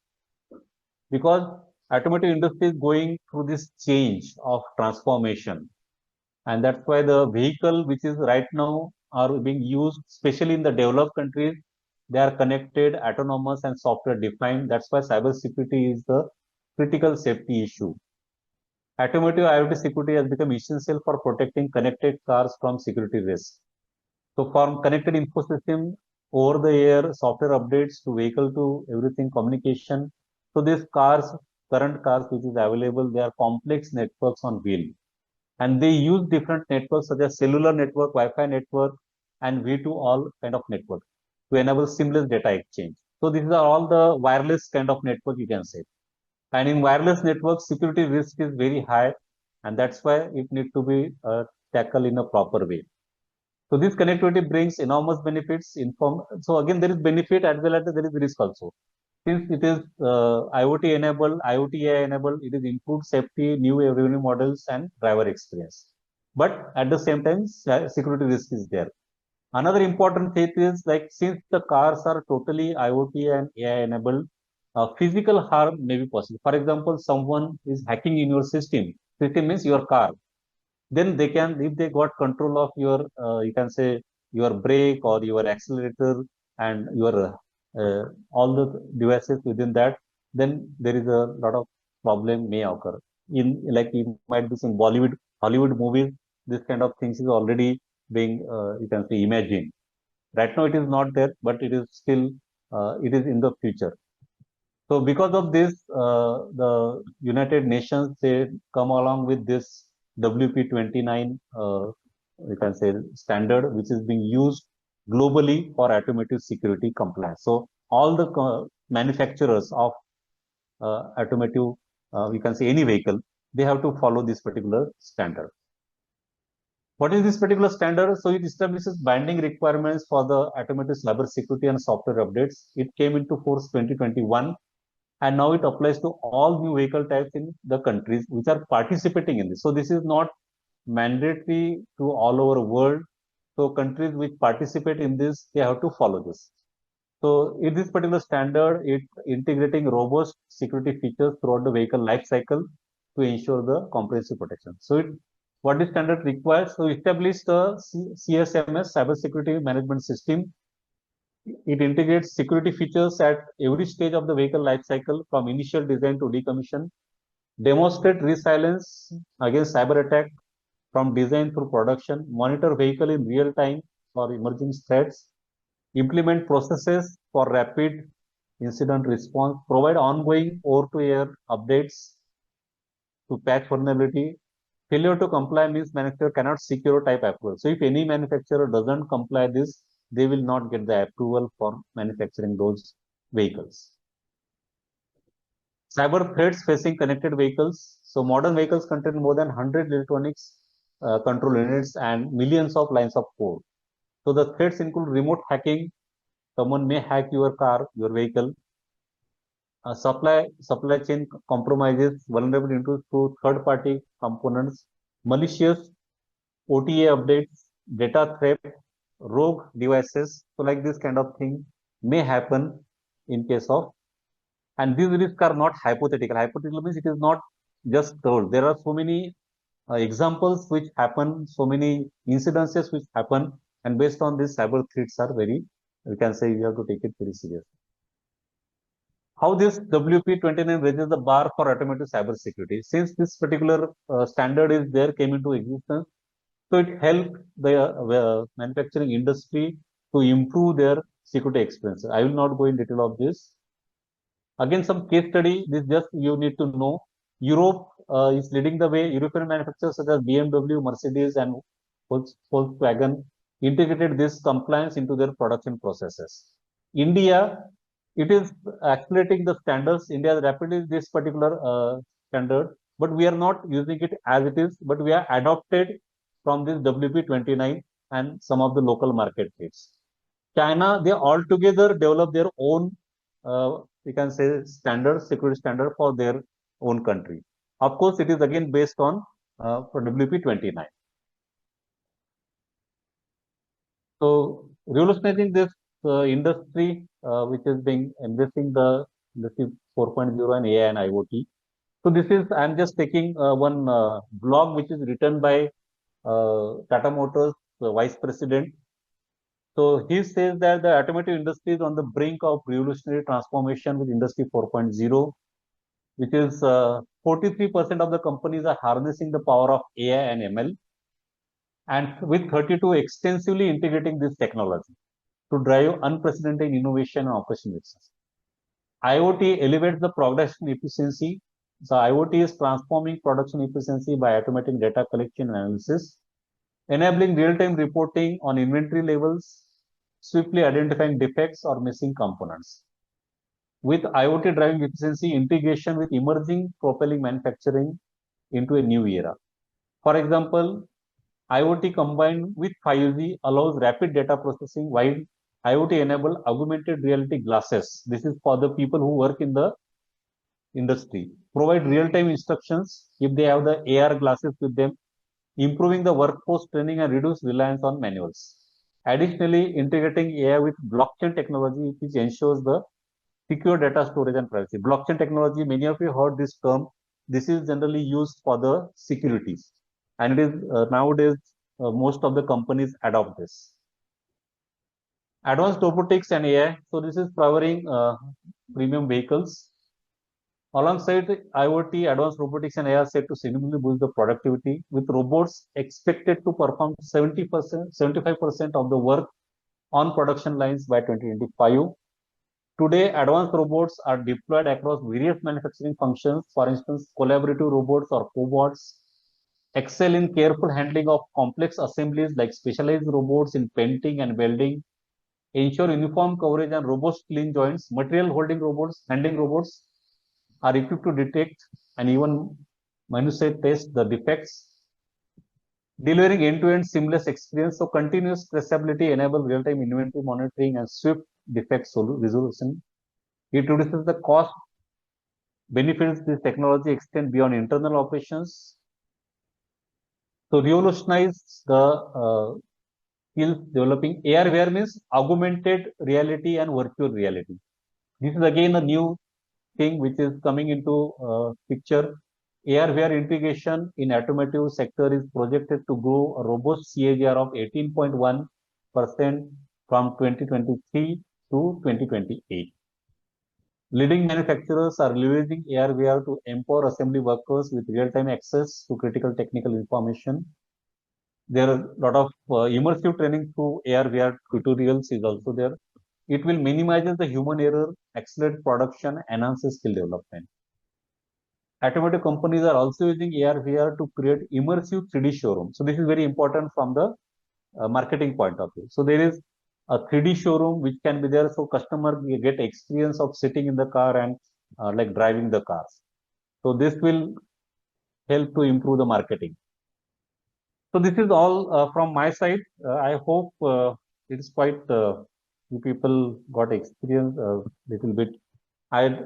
Because automotive industry is going through this change of transformation, and that's why the vehicle which is right now are being used, especially in the developed countries, they are connected, autonomous, and software defined. That's why cybersecurity is the critical safety issue. Automotive IoT security has become essential for protecting connected cars from security risks. So from connected info system, over the air software updates, to vehicle to everything communication. So these current cars which is available, they are complex networks on wheel. And they use different networks such as cellular network, Wi-Fi network, and V2All kind of network to enable seamless data exchange. So these are all the wireless kind of network, you can say. And in wireless networks, security risk is very high, and that's why it needs to be tackled in a proper way. So this connectivity brings enormous benefits. So again, there is benefit as well as there is risk also. Since it is IoT enabled, IoT AI enabled, it is improved safety, new revenue models, and driver experience. But at the same time, security risk is there. Another important thing is, like, since the cars are totally IoT and AI enabled, physical harm may be possible. For example, someone is hacking in your system. System means your car. Then they can, if they got control of your, you can say, your brake or your accelerator and your all the devices within that, then there is a lot of problem may occur. In, like, you might be some Hollywood movies, this kind of things is already being, you can say, imagined. Right now it is not there, but it is still, it is in the future. So because of this, the United Nations, they come along with this WP29, you can say, standard, which is being used globally for automotive security compliance. So all the manufacturers of automotive, you can say any vehicle, they have to follow this particular standard. What is this particular standard? So it establishes binding requirements for the automotive cyber security and software updates. It came into force 2021. And now it applies to all new vehicle types in the countries which are participating in this. So this is not mandatory to all over the world. So countries which participate in this, they have to follow this. So in this particular standard, it integrating robust security features throughout the vehicle life cycle to ensure the comprehensive protection. So what this standard requires, so establish the CSMS, Cybersecurity Management System. It integrates security features at every stage of the vehicle life cycle, from initial design to decommission, demonstrate resilience against cyber attack from design through production, monitor vehicle in real time for emerging threats, implement processes for rapid incident response, provide ongoing over-to-air updates to patch vulnerability. Failure to comply means manufacturer cannot secure type approval. So if any manufacturer doesn't comply this, they will not get the approval for manufacturing those vehicles. Cyber threats facing connected vehicles. So modern vehicles contain more than 100 electronics control units and millions of lines of code. So the threats include remote hacking. Someone may hack your car, your vehicle. Supply chain compromises, vulnerability to third-party components, malicious OTA updates, data theft, rogue devices. So like this kind of thing may happen in case of, and these risks are not hypothetical. Hypothetical means it is not just told. There are so many examples which happen, so many incidences which happen, and based on this, cyber threats are very, we can say, you have to take it very seriously. How this WP29 raises the bar for automotive cyber security? Since this particular standard is there, came into existence, so it helped the manufacturing industry to improve their security experience. I will not go in detail of this. Again, some case study, this just you need to know. Europe is leading the way. European manufacturers such as BMW, Mercedes, and Volkswagen integrated this compliance into their production processes. India, it is accelerating the standards. India is rapidly this particular standard, but we are not using it as it is, but we are adopted from this WP29 and some of the local market kits. China, they altogether develop their own, we can say, security standard for their own country. Of course, it is again based on for WP29. So, revolutionizing this industry, which is being investing the industry 4.0 and AI and IoT. So, this is, I'm just taking one blog which is written by Tata Motors Vice President. So he says that the automotive industry is on the brink of revolutionary transformation with Industry 4.0, which is 43% of the companies are harnessing the power of AI and ML, and with 32 extensively integrating this technology to drive unprecedented innovation and operational excellence. IoT elevates the production efficiency. So IoT is transforming production efficiency by automating data collection and analysis, enabling real-time reporting on inventory levels, swiftly identifying defects or missing components. With IoT driving efficiency, integration with emerging propelling manufacturing into a new era. For example, IoT combined with 5G allows rapid data processing, while IoT enable augmented reality glasses. This is for the people who work in the industry. Provide real-time instructions if they have the AR glasses with them, improving the workforce training and reduce reliance on manuals. Additionally, integrating AI with blockchain technology, which ensures the secure data storage and privacy. Blockchain technology, many of you heard this term. This is generally used for the securities, and it is nowadays most of the companies adopt this. Advanced robotics and AI. So this is powering premium vehicles. Alongside IoT, advanced robotics and AI are set to significantly boost the productivity, with robots expected to perform 70%, 75% of the work on production lines by 2025. Today, advanced robots are deployed across various manufacturing functions. For instance, collaborative robots or cobots excel in careful handling of complex assemblies like specialized robots in painting and welding, ensure uniform coverage and robust clean joints. Material handling robots are equipped to detect and even minutiae test the defects, delivering end-to-end seamless experience. So continuous traceability enables real-time inventory monitoring and swift defect resolution. It reduces the cost. Benefits this technology extend beyond internal operations. So revolutionize the skills developing. AR VR means augmented reality and virtual reality. This is again a new thing which is coming into picture. AR VR integration in automotive sector is projected to grow a robust CAGR of 18.1% from 2023 to 2028. Leading manufacturers are leveraging AR VR to empower assembly workers with real-time access to critical technical information. There are a lot of immersive training through AR VR tutorials is also there. It will minimize the human error, accelerate production, enhance skill development. Automotive companies are also using AR VR to create immersive 3D showroom. So this is very important from the marketing point of view. So there is a 3D showroom which can be there, so customer get experience of sitting in the car and like driving the cars. So this will help to improve the marketing. So this is all from my side. I hope it is quite you people got experience a little bit. I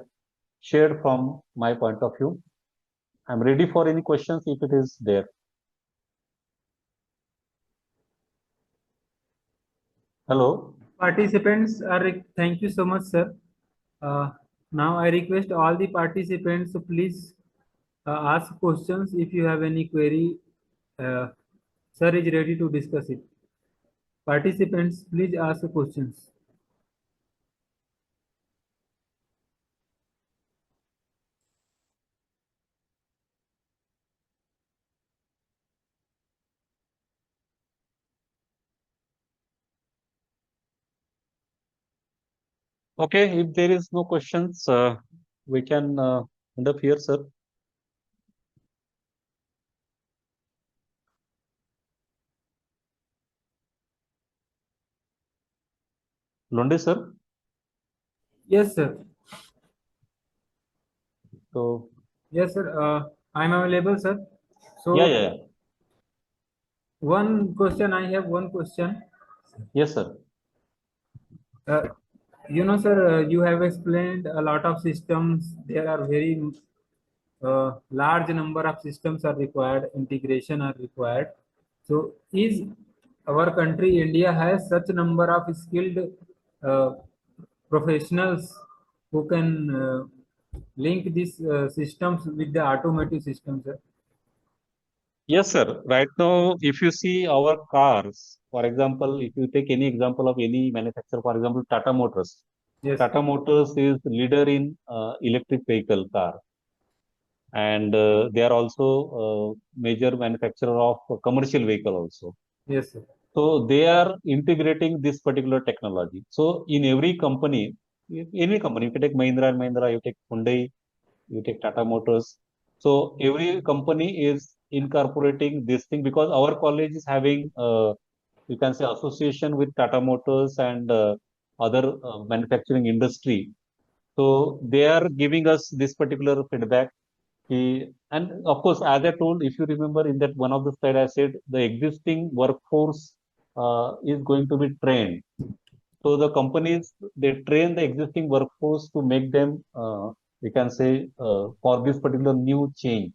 shared from my point of view. I'm ready for any questions if it is there. Hello. Participants are, thank you so much, sir. Now I request all the participants to please ask questions if you have any query. Sir is ready to discuss it. Participants, please ask questions. Okay, if there is no questions, we can end up here, sir. Londe, sir. Yes, sir. So, Yes, sir. I'm available, sir. yeah, So, yeah, yeah. one question, I have one question. Yes, sir. Uh, sir, you have explained a lot of systems. There are very large number of systems are required, integration are required. So, is our country, India, has such a number of skilled uh, professionals who can link these systems with the automotive systems, sir? Yes, sir. Right now, if you see our cars, for example, if you take any example of any manufacturer, for example, Tata Motors. Yes, Tata Motors is leader in electric vehicle car, and they are also major manufacturer of commercial vehicle also. yes, sir. So they are integrating this particular technology. So in every company, any company, you can take Mahindra and Mahindra, you take Hyundai, you take Tata Motors. So every company is incorporating this thing because our college is having, you can say, association with Tata Motors and other manufacturing industry. So they are giving us this particular feedback. And of course, as I told, if you remember in that one of the slide, I said the existing workforce is going to be trained. So the companies, they train the existing workforce to make them, we can say, for this particular new change.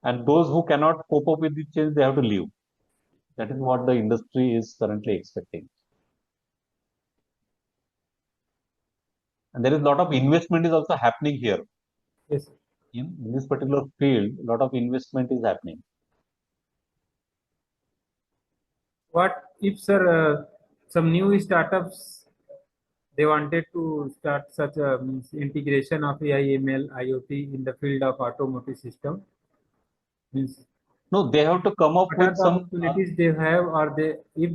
And those who cannot cope up with the change, they have to leave. That is what the industry is currently expecting. And there is a lot of investment is also happening here. Yes. In this particular field, a lot of investment is happening. What if, sir, some new startups they wanted to start such a means integration of AI, ML, IoT in the field of automotive system? Means No, they have to come up what are with the some. opportunities they have? Or they if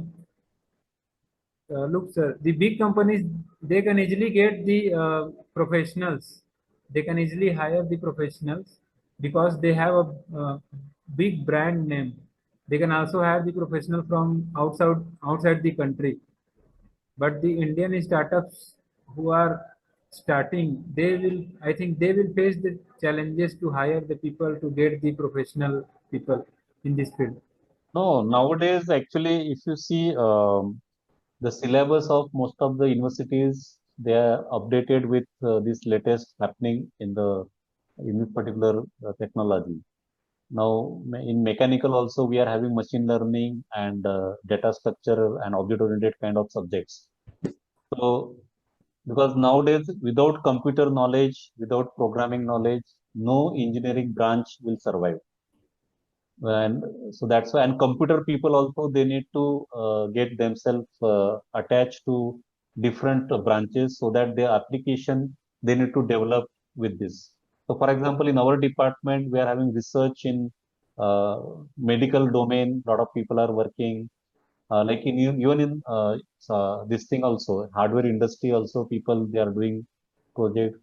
look, sir, the big companies they can easily get the professionals. They can easily hire the professionals because they have a big brand name. They can also have the professional from outside the country. But the Indian startups who are starting, I think they will face the challenges to hire the people to get the professional people in this field. No, nowadays, actually, if you see the syllabus of most of the universities, they are updated with this latest happening in this particular technology. Now, in mechanical also, we are having machine learning and data structure and object-oriented kind of subjects. So, because nowadays, without computer knowledge, without programming knowledge, no engineering branch will survive. And so that's why, and computer people also, they need to get themselves attached to different branches so that their application they need to develop with this. So for example, in our department we are having research in uh, medical domain. A lot of people are working, like even in this thing also, hardware industry also, people they are doing projects.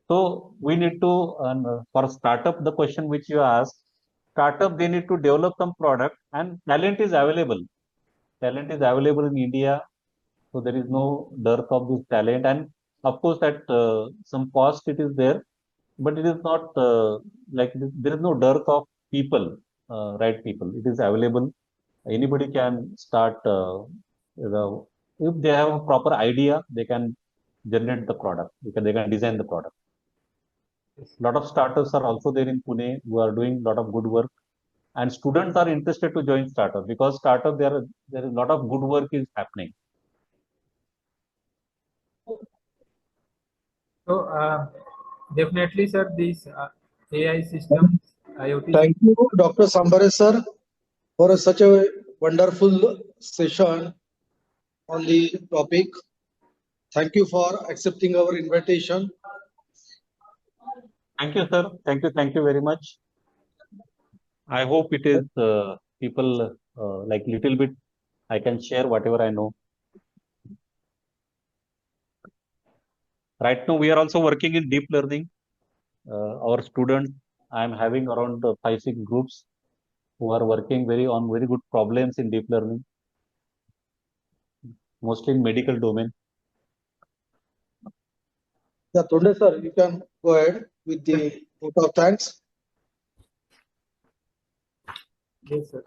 So we need to, and for startup, the question which you asked, startup they need to develop some product, and talent is available. Talent is available in India, so there is no dearth of this talent. And of course, at some cost it is there, but it is not there is no dearth of people, right people. It is available. Anybody can start. If they have a proper idea, they can generate the product. They can design the product. A lot of startups are also there in Pune who are doing a lot of good work, and students are interested to join startup because startup there is a lot of good work is happening. So definitely, sir, these AI systems, IoT Thank you, Dr. Sambare sir, for such a wonderful session on the topic. Thank you for accepting our invitation. Thank you, sir. Thank you very much. I hope it is people like little bit. I can share whatever I know. Right now, we are also working in deep learning. Our students, I am having around 5 6 groups who are working very good problems in deep learning, mostly in medical domain. Yeah, Tunde sir, you can go ahead with the vote of thanks. Yes, sir.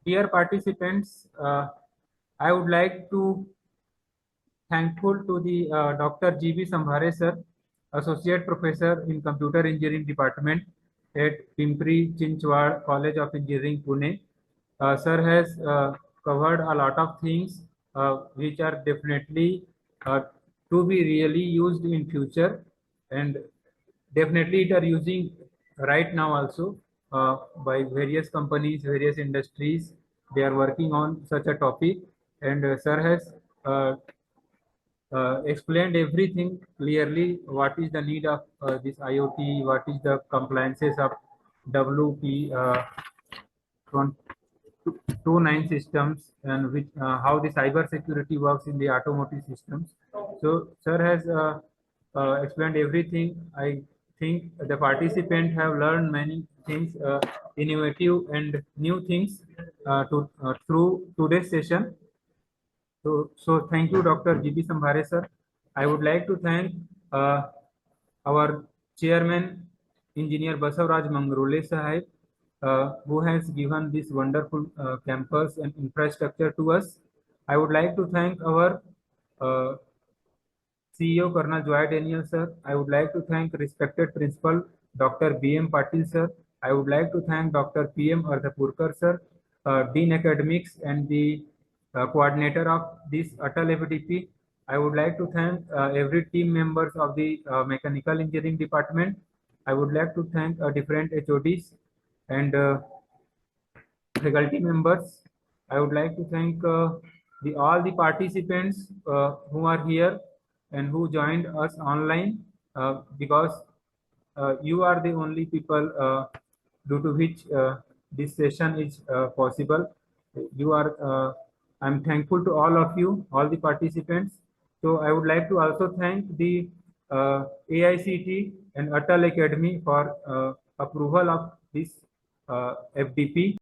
Dear participants, I would like to thankful to the Dr. GB Sambare sir, Associate Professor in Computer Engineering Department at Pimpri Chinchwad College of Engineering, Pune. Sir has covered a lot of things which are definitely uh, to be really used in future, and definitely it are using right now also by various companies, various industries. They are working on such a topic, and sir has explained everything clearly. What is the need of this IoT? What is the compliances of WP 29 systems, and which how the cyber security works in the automotive systems. So, sir has explained everything. I think the participant have learned many things, innovative and new things through today's session. So thank you, Dr. GB Sambhare, sir. I would like to thank uh, our chairman, Engineer Basavaraj Mangrole Sahib, who has given this wonderful campus and infrastructure to us. I would like to thank our uh, CEO Colonel Joy Daniel sir. I would like to thank respected principal Dr. B.M. Patil sir. I would like to thank Dr. P.M. Ardhapurkar sir, Dean Academics and the coordinator of this Atal FDP. I would like to thank every team members of the Mechanical Engineering Department. I would like to thank different HODs and faculty members. I would like to thank all the participants who are here and who joined us online, because you are the only people due to which this session is possible. You are. I'm thankful to all of you, all the participants. So I would like to also thank the AICTE and Atal Academy for approval of this FDP.